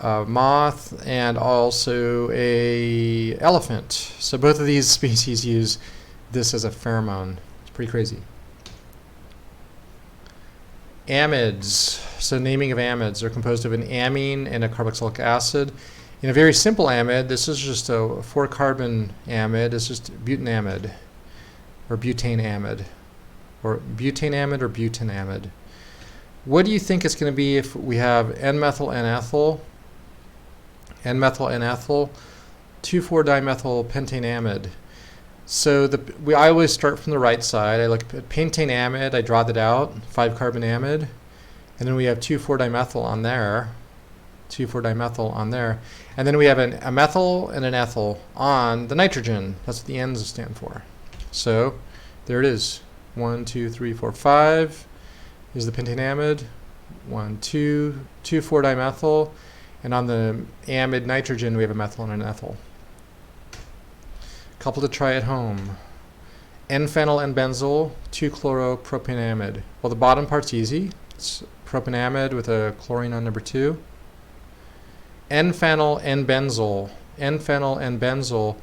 Moth and also a elephant. So both of these species use this as a pheromone. It's pretty crazy. Amides. So naming of amides are composed of an amine and a carboxylic acid. In a very simple amide, this is just a 4-carbon amide. It's just butanamide or butane amide or butanamide. What do you think it's going to be if we have N-methyl N-ethyl, 2,4-dimethyl pentanamide? So I always start from the right side. I look at pentanamide, I draw that out, 5-carbon amide, and then we have 2,4-dimethyl on there, 2,4-dimethyl on there, and then we have a methyl and an ethyl on the nitrogen. That's what the N's stand for. So there it is. 1, 2, 3, 4, 5 is the pentanamide. 1, 2, 2,4-dimethyl. And on the amide nitrogen, we have a methyl and an ethyl. Couple to try at home. N-phenyl N-benzyl, 2-chloropropanamide. Well, the bottom part's easy. It's propanamide with a chlorine on number 2. N-phenyl N-benzyl. N-phenyl N-benzyl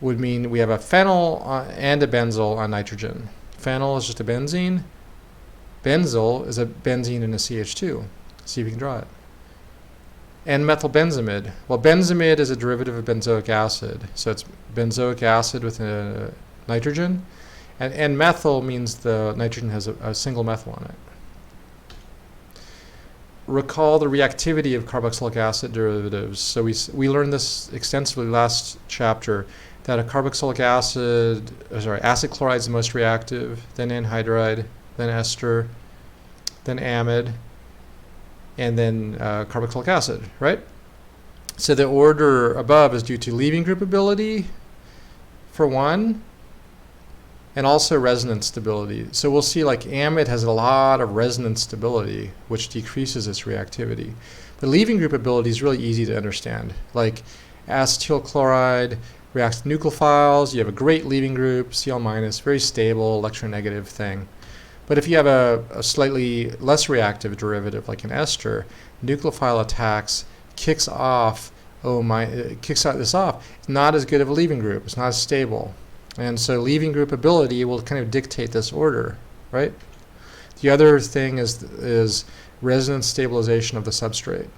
would mean we have a phenyl and a benzyl on nitrogen. Phenyl is just a benzene. Benzyl is a benzene and a CH2. See if you can draw it. N-methylbenzimide. Well, benzimide is a derivative of benzoic acid. So it's benzoic acid with a nitrogen. And N-methyl means the nitrogen has a single methyl on it. Recall the reactivity of carboxylic acid derivatives. So we learned this extensively last chapter, that a carboxylic acid, acid chloride is the most reactive, then anhydride, then ester, then amide, and then carboxylic acid, right? So the order above is due to leaving group ability for one, and also resonance stability. So we'll see like amide has a lot of resonance stability, which decreases its reactivity. But leaving group ability is really easy to understand. Like acetyl chloride reacts to nucleophiles, you have a great leaving group, Cl-, very stable, electronegative thing. But if you have a slightly less reactive derivative like an ester, nucleophile attacks kicks this off. It's not as good of a leaving group. It's not as stable. And so leaving group ability will kind of dictate this order, right? The other thing is resonance stabilization of the substrate.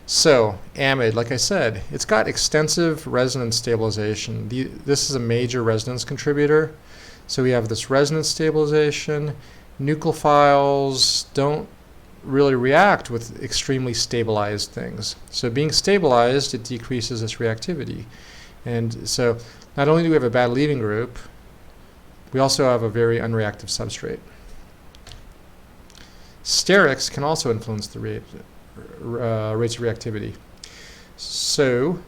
So amide, like I said, it's got extensive resonance stabilization. This is a major resonance contributor. So we have this resonance stabilization. Nucleophiles don't really react with extremely stabilized things. So being stabilized, it decreases its reactivity. And so not only do we have a bad leaving group, we also have a very unreactive substrate. Sterics can also influence the rates of reactivity. So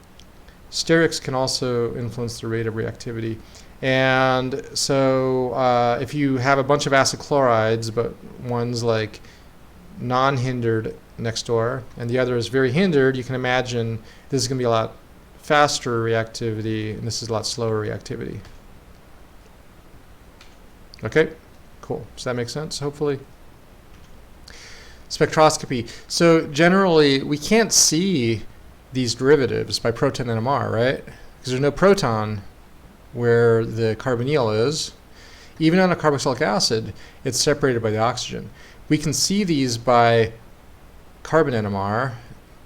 sterics can also influence the rate of reactivity. And so if you have a bunch of acid chlorides, but one's like non-hindered next door and the other is very hindered, you can imagine this is going to be a lot faster reactivity and this is a lot slower reactivity. Okay, cool. Does that make sense, hopefully? Spectroscopy. So generally, we can't see these derivatives by proton NMR, right? Because there's no proton where the carbonyl is. Even on a carboxylic acid, it's separated by the oxygen. We can see these by carbon NMR.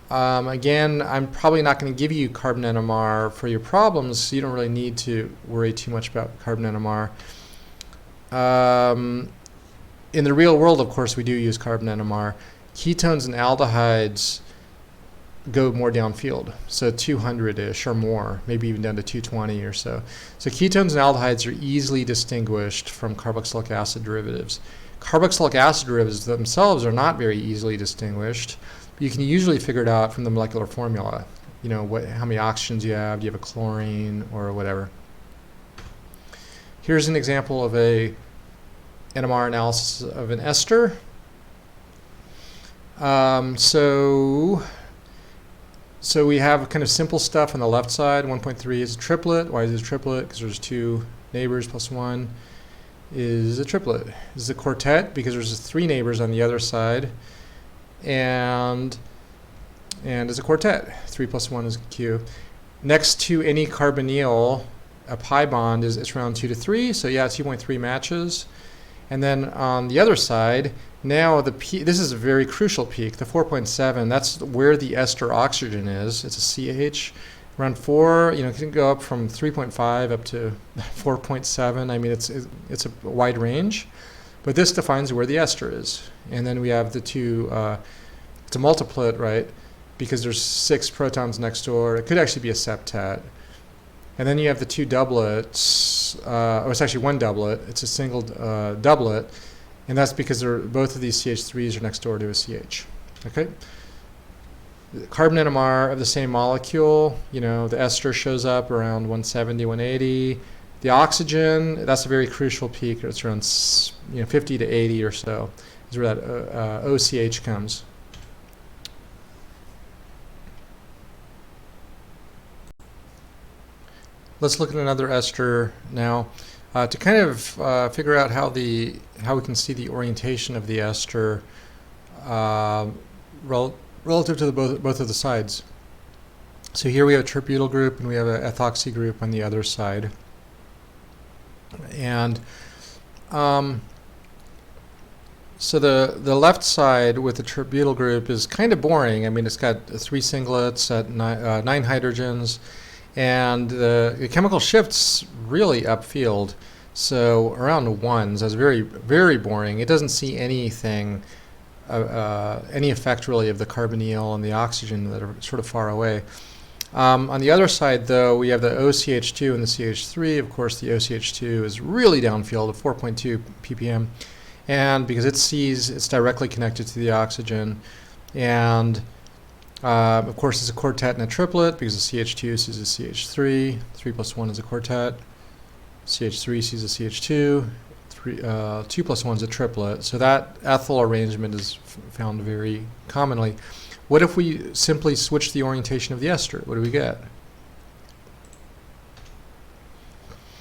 Again, I'm probably not going to give you carbon NMR for your problems, so you don't really need to worry too much about carbon NMR. In the real world, of course, we do use carbon NMR. Ketones and aldehydes go more downfield, so 200-ish or more, maybe even down to 220 or so. So ketones and aldehydes are easily distinguished from carboxylic acid derivatives. Carboxylic acid derivatives themselves are not very easily distinguished. You can usually figure it out from the molecular formula. You know, how many oxygens you have, do you have a chlorine or whatever. Here's an example of a NMR analysis of an ester. So we have kind of simple stuff on the left side. 1.3 is a triplet. Why is it a triplet? Because there's 2 neighbors plus 1 is a triplet. This is a quartet because there's 3 neighbors on the other side. And it's a quartet. 3 plus 1 is Q. Next to any carbonyl, a pi bond it's around 2 to 3. So yeah, 2.3 matches. And then on the other side, now this is a very crucial peak, the 4.7. That's where the ester oxygen is. It's a CH. Around 4, you know, it can go up from 3.5 up to 4.7. I mean, it's a wide range. But this defines where the ester is. And then we have the 2, it's a multiplet, right? Because there's 6 protons next door. It could actually be a septet. And then you have the 2 doublets. It's actually 1 doublet. It's a single doublet. And that's because both of these CH3s are next door to a CH. Okay? The carbon NMR of the same molecule, you know, the ester shows up around 170, 180. The oxygen, that's a very crucial peak. It's around 50 to 80 or so is where that OCH comes. Let's look at another ester now to kind of figure out how we can see the orientation of the ester relative to both of the sides. So here we have a terbutyl group and we have an ethoxy group on the other side. And so the left side with the terbutyl group is kind of boring. I mean, it's got 3 singlets at 9 hydrogens, and the chemical shifts really upfield. So around 1, so it's very, very boring. It doesn't see anything, any effect really of the carbonyl and the oxygen that are sort of far away. On the other side, though, we have the OCH2 and the CH3. Of course, the OCH2 is really downfield at 4.2 ppm, and because it's directly connected to the oxygen. And of course, it's a quartet and a triplet because the CH2 sees a CH3. 3 plus 1 is a quartet. CH3 sees a CH2. 2 plus 1 is a triplet. So that ethyl arrangement is found very commonly. What if we simply switch the orientation of the ester? What do we get?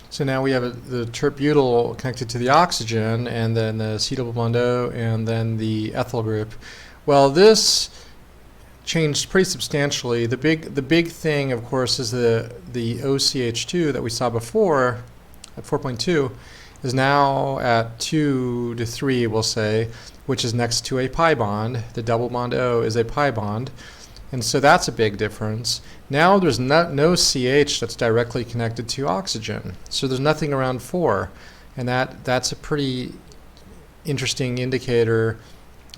So now we have the terbutyl connected to the oxygen, and then the C double bond O, and then the ethyl group. Well, this changed pretty substantially. The big thing, of course, is the OCH2 that we saw before at 4.2 is now at 2 to 3, we'll say, which is next to a pi bond. The double bond O is a pi bond. And so that's a big difference. Now there's no CH that's directly connected to oxygen. So there's nothing around 4. And that's a pretty interesting indicator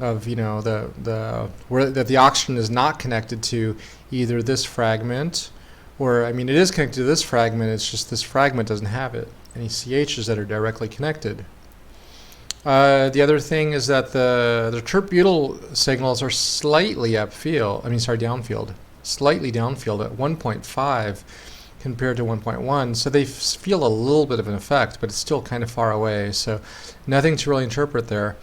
of, that the oxygen is not connected to either this fragment, or, I mean, it is connected to this fragment, it's just this fragment doesn't have any CHs that are directly connected. The other thing is that the terbutyl signals are slightly downfield, slightly downfield at 1.5 compared to 1.1, so they feel a little bit of an effect, but it's still kind of far away, so nothing to really interpret there.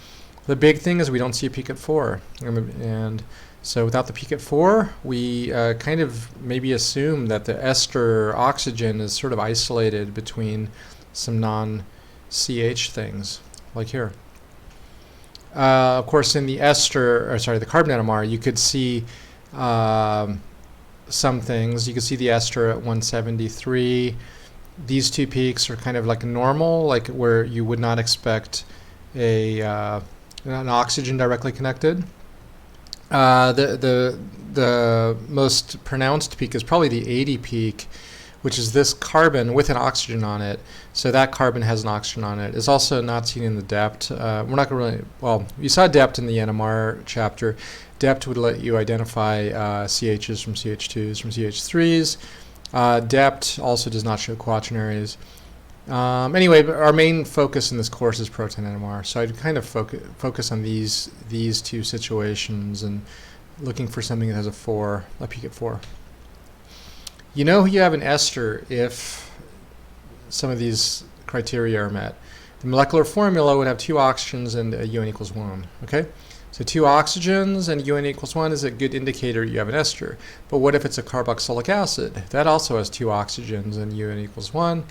The big thing is we don't see a peak at 4, and so without the peak at 4, we kind of maybe assume that the ester oxygen is sort of isolated between some non-CH things, like here. Of course, in the the carbon NMR, you could see some things. You could see the ester at 173. These two peaks are kind of like normal, like where you would not expect an oxygen directly connected. The most pronounced peak is probably the 80 peak, which is this carbon with an oxygen on it. So that carbon has an oxygen on it. It's also not seen in the DEPT. We're not going to really, well, you saw DEPT in the Nmr chapter. DEPT would let you identify CHs from CH2s from CH3s. DEPT also does not show quaternaries. Anyway, but our main focus in this course is Proton Nmr. So I'd kind of focus on these two situations and looking for something that has a peak at 4. You know you have an ester if some of these criteria are met. The molecular formula would have 2 oxygens and a UN equals 1. Okay, so 2 oxygens and UN equals 1 is a good indicator you have an ester. But what if it's a carboxylic acid? That also has 2 oxygens and UN equals 1.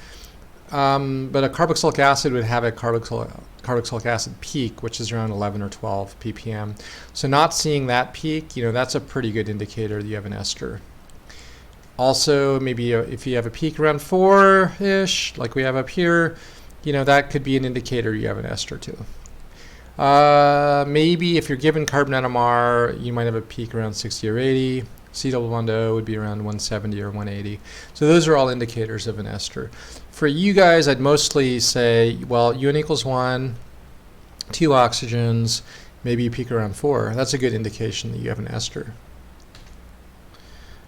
But a carboxylic acid would have a carboxylic acid peak, which is around 11 or 12 ppm. So not seeing that peak, that's a pretty good indicator that you have an ester. Also, maybe if you have a peak around 4-ish, like we have up here, that could be an indicator you have an ester too. Maybe if you're given carbon NMR, you might have a peak around 60 or 80. C double bond O would be around 170 or 180. So those are all indicators of an ester. For you guys, I'd mostly say, well, UN equals 1, 2 oxygens, maybe you peak around 4. That's a good indication that you have an ester.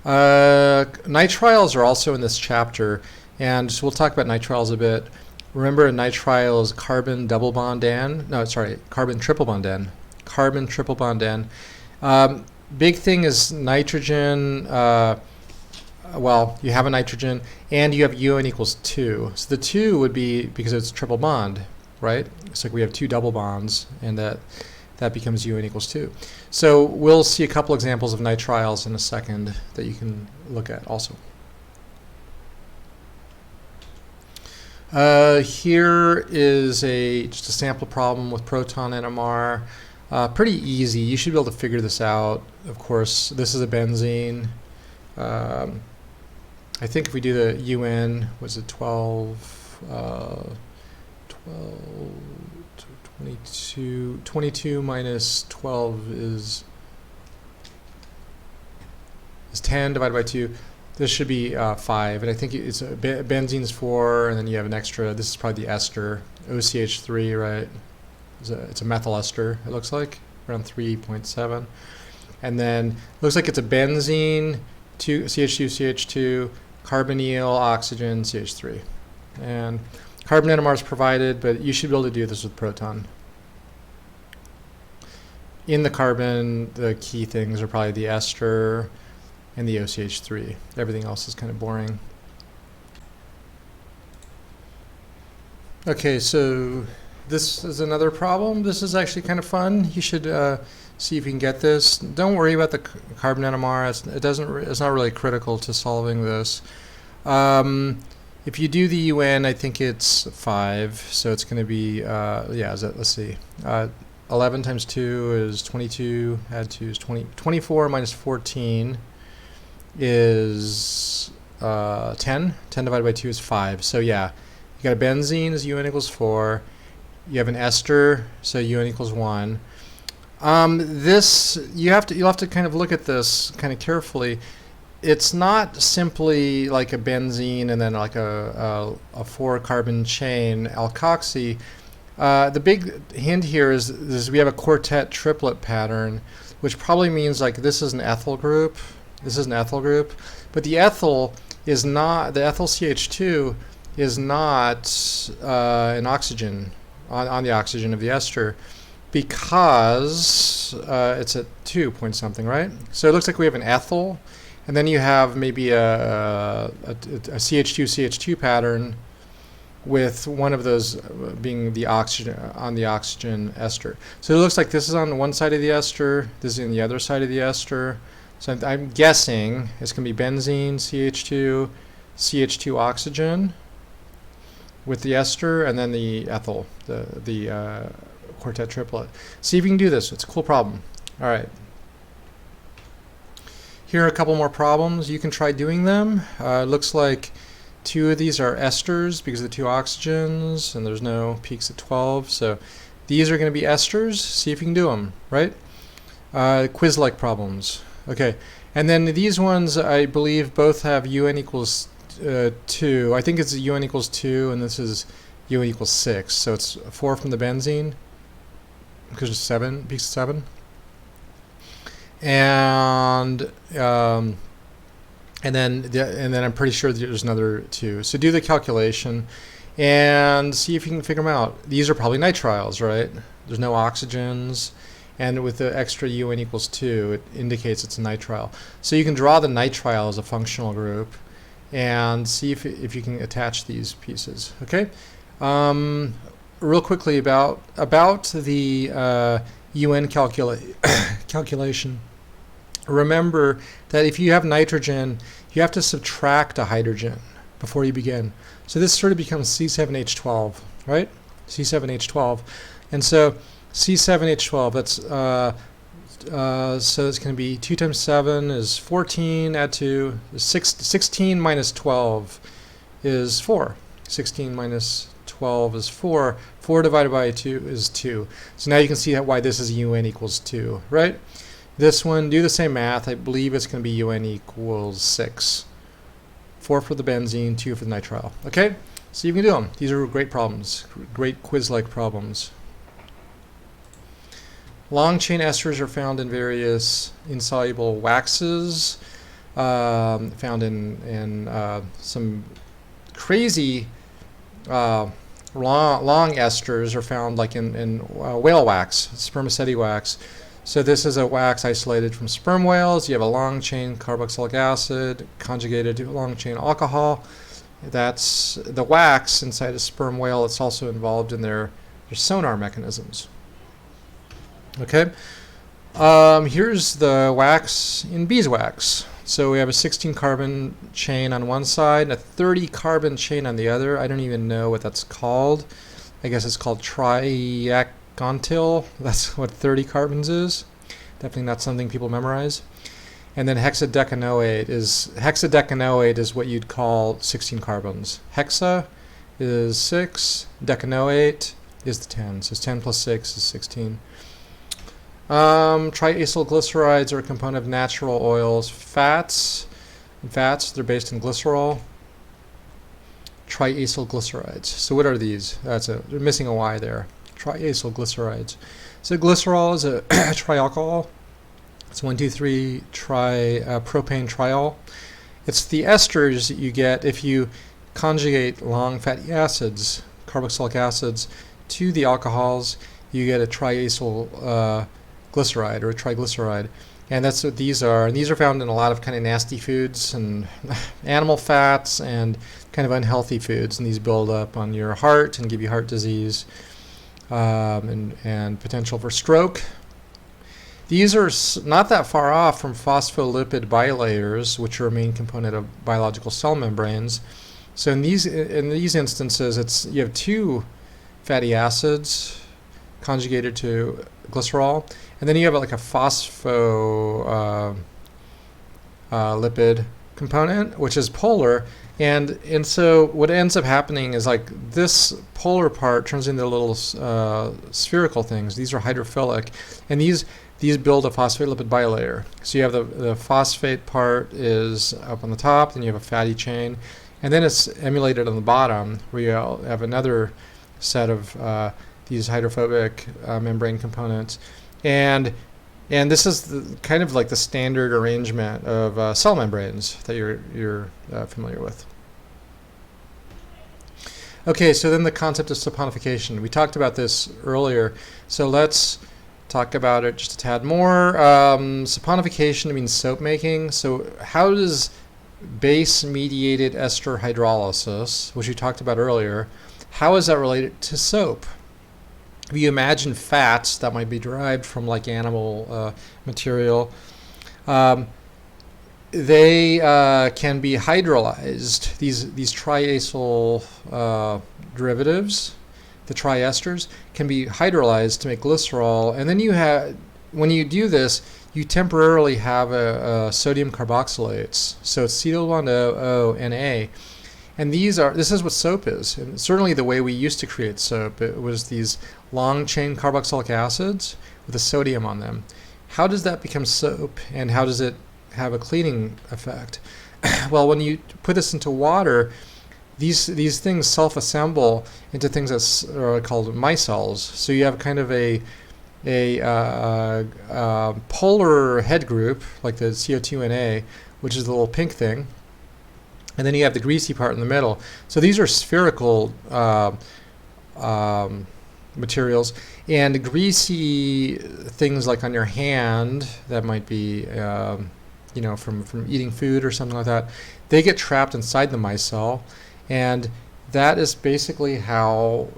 Nitriles are also in this chapter, and so we'll talk about nitriles a bit. Remember, a nitrile is carbon double bond N. No, sorry, carbon triple bond N. Carbon triple bond N. Big thing is nitrogen well, you have a nitrogen and you have UN equals 2. So the 2 would be because it's triple bond, right? So we have 2 double bonds, and that becomes UN equals 2. So we'll see a couple examples of nitriles in a second that you can look at also. Here is just a sample problem with Proton Nmr. Pretty easy. You should be able to figure this out. Of course, this is a benzene. I think if we do the UN, was it 12, 22 minus 12 is 10 divided by 2. This should be 5, and I think it's benzene's 4, and then you have an extra. This is probably the ester, OCH3, right? It's a methyl ester, it looks like, around 3.7. And then looks like it's a benzene, CH2, CH2, carbonyl, oxygen, CH3. And carbon NMR is provided, but you should be able to do this with proton. In the carbon, the key things are probably the ester and the OCH3. Everything else is kind of boring. Okay, so this is another problem. This is actually kind of fun. You should see if you can get this. Don't worry about the carbon NMR. It's not really critical to solving this. If you do the UN, I think it's 5. So it's going to be let's see. 11 times 2 is 22. Add 2 is 20. 24 minus 14 is 10. 10 divided by 2 is 5. So yeah, you got a benzene is UN equals 4. You have an ester, so UN equals 1. You'll have to kind of look at this kind of carefully. It's not simply like a benzene and then like a 4-carbon chain alkoxy. The big hint here is we have a quartet triplet pattern, which probably means like this is an ethyl group. This is an ethyl group, but the ethyl is not, the ethyl CH2 is not an oxygen on the oxygen of the ester, because it's at 2 point something, right? So it looks like we have an ethyl, and then you have maybe a CH2-CH2 pattern with one of those being the oxygen on the oxygen ester. So it looks like this is on one side of the ester, this is on the other side of the ester. So I'm guessing it's going to be benzene, CH2, CH2 oxygen with the ester, and then the ethyl, the quartet triplet. See if you can do this. It's a cool problem. All right. Here are a couple more problems. You can try doing them. It looks like 2 of these are esters because of the 2 oxygens, and there's no peaks at 12. So these are going to be esters. See if you can do them, right? Quiz-like problems. Okay. And then these ones, I believe, both have UN equals 2. I think it's UN equals 2, and this is UN equals 6. So it's 4 from the benzene, because it's 7, peaks at 7. And then I'm pretty sure there's another 2. So do the calculation and see if you can figure them out. These are probably nitriles, right? There's no oxygens, and with the extra UN equals 2, it indicates it's a nitrile. So you can draw the nitrile as a functional group and see if you can attach these pieces. Okay. Real quickly about the UN calculation. Remember that if you have nitrogen, you have to subtract a hydrogen before you begin. So this sort of becomes C7H12, right? C7H12. And so C7H12, that's so it's going to be 2 times 7 is 14, add 2, 16 minus 12 is 4. 16 minus 12 is 4. 4 divided by 2 is 2. So now you can see why this is UN equals 2, right? This one, do the same math. I believe it's going to be UN equals 6. 4 for the benzene, 2 for the nitrile. Okay? So you can do them. These are great problems, great quiz-like problems. Long chain esters are found in various insoluble waxes, found in some crazy long esters are found like in whale wax, spermaceti wax. So this is a wax isolated from sperm whales. You have a long chain carboxylic acid conjugated to a long chain alcohol. That's the wax inside a sperm whale. It's also involved in their sonar mechanisms. Okay, here's the wax in beeswax. So we have a 16 carbon chain on one side and a 30 carbon chain on the other. I don't even know what that's called. I guess it's called triacontyl. That's what 30 carbons is. Definitely not something people memorize. And then hexadecanoate is what you'd call 16 carbons. Hexa is 6, decanoate is the 10. So it's 10 plus 6 is 16. Triacylglycerides are a component of natural oils. Fats, they're based in glycerol. Triacylglycerides. So what are these? They're missing a Y there. Triacylglycerides. So glycerol is a trialcohol. It's 1,2,3 propane triol. It's the esters that you get if you conjugate long fatty acids, carboxylic acids, to the alcohols. You get a triacyl glyceride or a triglyceride, and that's what these are. And these are found in a lot of kind of nasty foods and animal fats and kind of unhealthy foods, and these build up on your heart and give you heart disease and potential for stroke. These are not that far off from phospholipid bilayers, which are a main component of biological cell membranes. So in these instances, you have two fatty acids conjugated to glycerol, and then you have like a phospholipid component, which is polar. And so what ends up happening is like this polar part turns into little spherical things. These are hydrophilic, and these build a phospholipid bilayer. So you have the phosphate part is up on the top, then you have a fatty chain, and then it's emulated on the bottom where you have another set of these hydrophobic membrane components. And this is kind of like the standard arrangement of cell membranes that you're familiar with. Okay, so then the concept of saponification. We talked about this earlier, so let's talk about it just a tad more. Saponification means soap making. So how does base-mediated ester hydrolysis, which we talked about earlier, how is that related to soap? If you imagine fats that might be derived from like animal material, they can be hydrolyzed. These triacyl derivatives, the triesters, can be hydrolyzed to make glycerol, and then when you do this, you temporarily have a sodium carboxylates. So it's cetyl-1-O-Na. And this is what soap is. And certainly the way we used to create soap, it was these long chain carboxylic acids with a sodium on them. How does that become soap, and how does it have a cleaning effect? Well, when you put this into water, these things self-assemble into things that are called micelles. So you have kind of a polar head group, like the CO2Na, which is the little pink thing. And then you have the greasy part in the middle. So these are spherical materials. And greasy things like on your hand, that might be from eating food or something like that, they get trapped inside the micelle. And that is basically how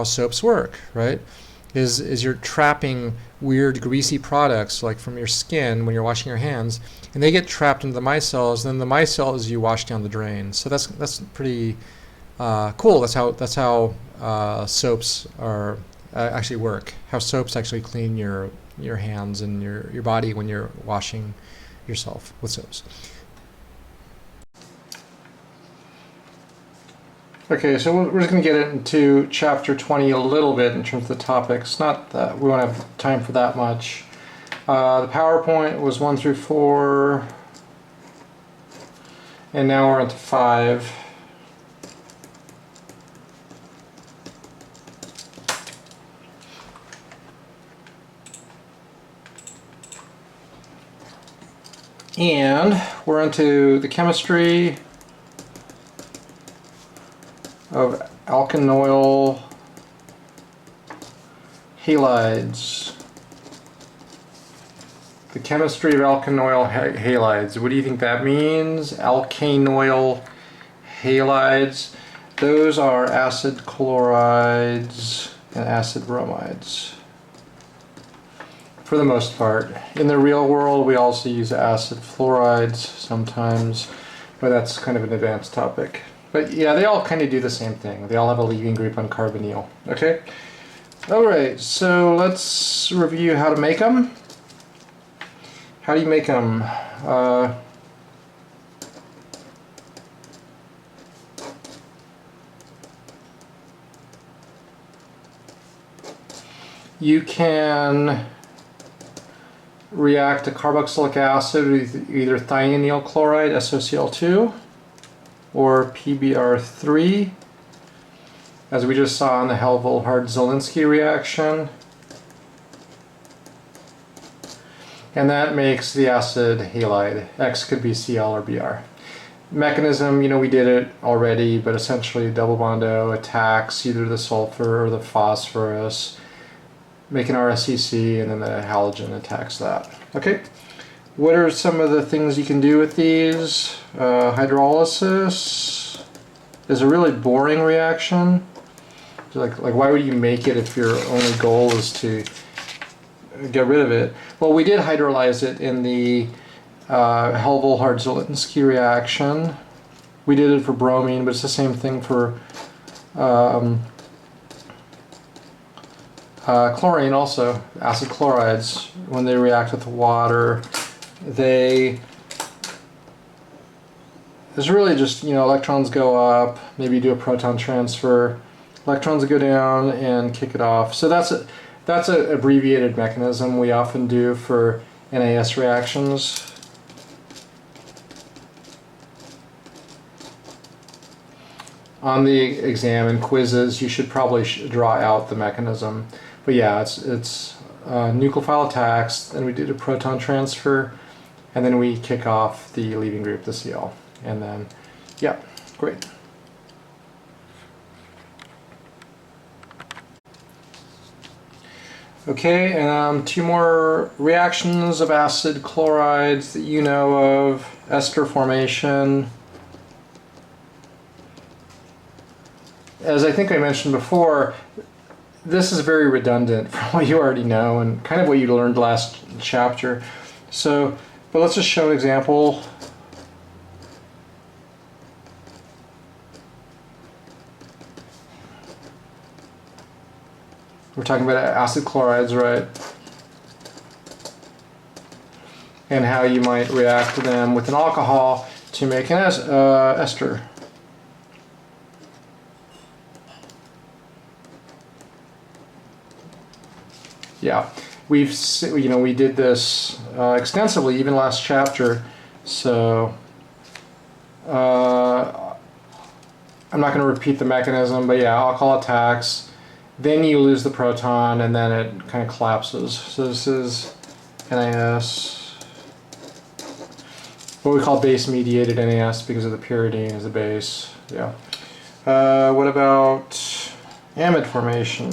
soaps work, right? Is you're trapping weird greasy products like from your skin when you're washing your hands, and they get trapped into the micelles. Then the micelles you wash down the drain. So that's pretty cool. That's how soaps are actually work. How soaps actually clean your hands and your body when you're washing yourself with soaps. Okay, so we're just going to get into chapter 20 a little bit in terms of the topics. Not that we won't have time for that much. The PowerPoint was 1 through 4, and now we're into 5. And we're into the chemistry of alkanoyl halides. The chemistry of alkanoyl halides. What do you think that means? Alkanoyl halides. Those are acid chlorides and acid bromides. For the most part. In the real world, we also use acid fluorides sometimes, but that's kind of an advanced topic. But yeah, they all kind of do the same thing. They all have a leaving group on carbonyl. Okay? Alright, so let's review how to make them. How do you make them? You can react a carboxylic acid with either thionyl chloride, SOCl2, or PBr3, as we just saw in the Helvell-Hart-Zielinski reaction. And that makes the acid halide. X could be Cl or Br. Mechanism, you know, we did it already, but essentially double bond O attacks either the sulfur or the phosphorus, making RSEC, and then the halogen attacks that. Okay, what are some of the things you can do with these? Hydrolysis is a really boring reaction. Like why would you make it if your only goal is to get rid of it? Well, we did hydrolyze it in the Helvell-Hart-Zielinski reaction. We did it for bromine, but it's the same thing for chlorine also. Acid chlorides, when they react with water, there's really just, you know, electrons go up, maybe do a proton transfer, electrons go down and kick it off. So that's an abbreviated mechanism we often do for NAS reactions. On the exam and quizzes, you should probably draw out the mechanism. But yeah, it's nucleophile attacks, and we did a proton transfer, and then we kick off the leaving group, the Cl. And then, yeah, great. Okay, and two more reactions of acid chlorides that you know of. Ester Formation. As I think I mentioned before, this is very redundant from what you already know and kind of what you learned last chapter. So, but let's just show an example. We're talking about acid chlorides, right? And how you might react to them with an alcohol to make an ester. Yeah, we did this extensively, even last chapter. So I'm not going to repeat the mechanism, but yeah, alcohol attacks. Then you lose the proton, and then it kind of collapses. So this is NAS, what we call base-mediated NAS because of the pyridine as a base. Yeah. What about amide formation?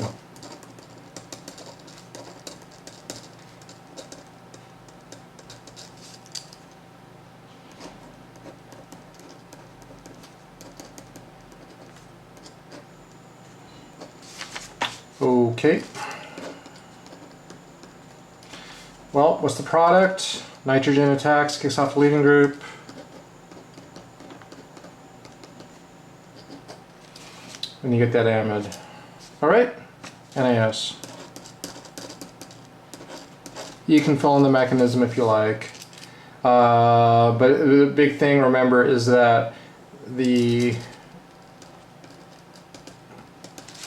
Okay. Well, what's the product? Nitrogen attacks, kicks off the leaving group. And you get that amide. Alright, NAS. You can fill in the mechanism if you like. But the big thing, remember, is that the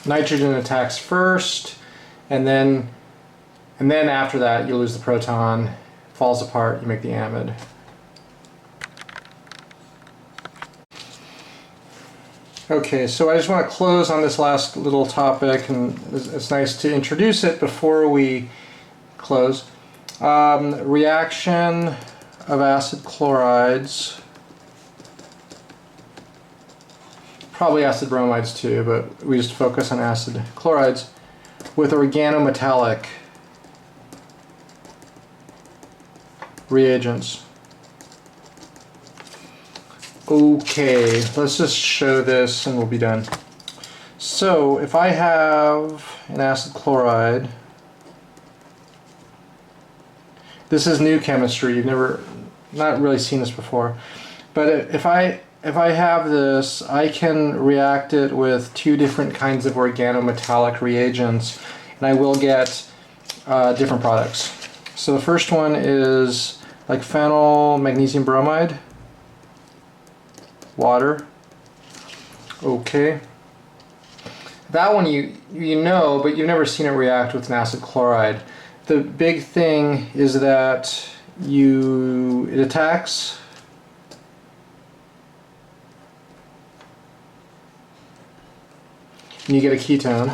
nitrogen attacks first, and then after that you lose the proton, falls apart, you make the amide. Okay, so I just want to close on this last little topic, and it's nice to introduce it before we close. Reaction of acid chlorides. Probably acid bromides too, but we just focus on acid chlorides with organometallic reagents. Okay, let's just show this and we'll be done. So if I have an acid chloride, this is new chemistry, you've not really seen this before, but if I have this, I can react it with two different kinds of organometallic reagents, and I will get different products. So the first one is like phenyl magnesium bromide, water. Okay. That one you know, but you've never seen it react with an acid chloride. The big thing is that it attacks and you get a ketone.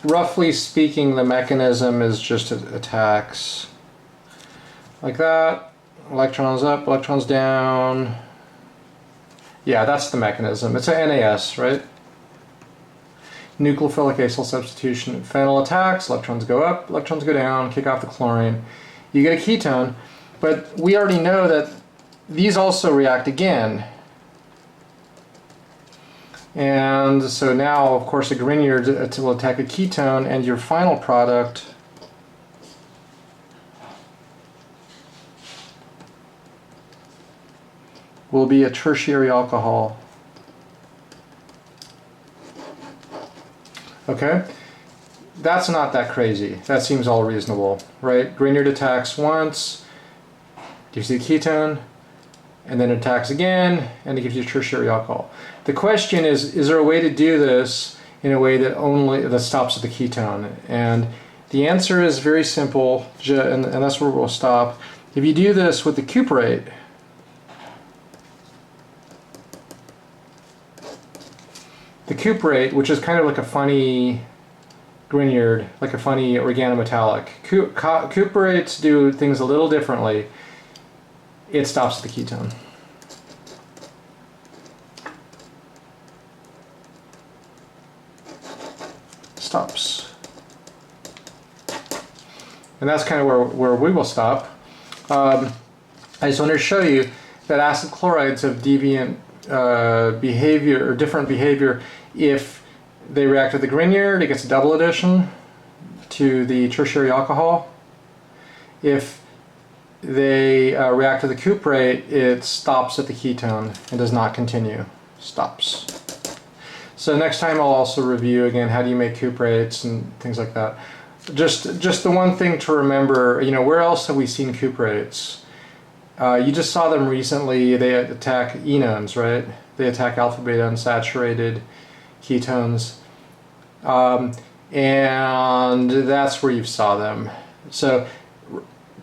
Roughly speaking, the mechanism is just it attacks like that. Electrons up, electrons down. Yeah, that's the mechanism. It's an NAS, right? Nucleophilic acyl substitution. Phenyl attacks, electrons go up, electrons go down, kick off the chlorine. You get a ketone, but we already know that these also react again. And so now, of course, a Grignard will attack a ketone, and your final product will be a tertiary alcohol. Okay? That's not that crazy. That seems all reasonable, right? Grignard attacks once, gives you a ketone, and then attacks again, and it gives you a tertiary alcohol. The question is there a way to do this in a way that stops at the ketone? And the answer is very simple, and that's where we'll stop. If you do this with the cuprate, which is kind of like a funny Grignard, like a funny organometallic. Cuprates do things a little differently. It stops at the ketone. Stops. And that's kind of where we will stop. I just want to show you that acid chlorides have deviant behavior, or different behavior. If they react with the Grignard, it gets a double addition to the tertiary alcohol. If they react to the cuprate, it stops at the ketone and does not continue. Stops. So next time I'll also review again how do you make cuprates and things like that. Just the one thing to remember, where else have we seen cuprates? You just saw them recently. They attack enones, right? They attack alpha beta unsaturated ketones. And that's where you saw them. So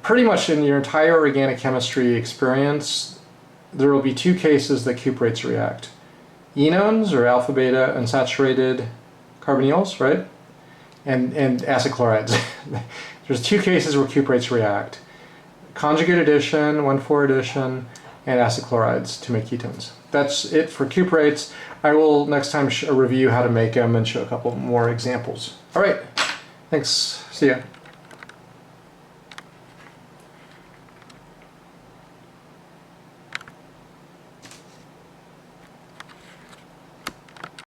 pretty much in your entire organic chemistry experience, there will be two cases that cuprates react. Enones, or alpha beta unsaturated carbonyls, right? And acid chlorides. There's two cases where cuprates react. Conjugate addition, 1,4 addition, and acid chlorides to make ketones. That's it for cuprates. I will next time review how to make them and show a couple more examples. All right, thanks. See ya.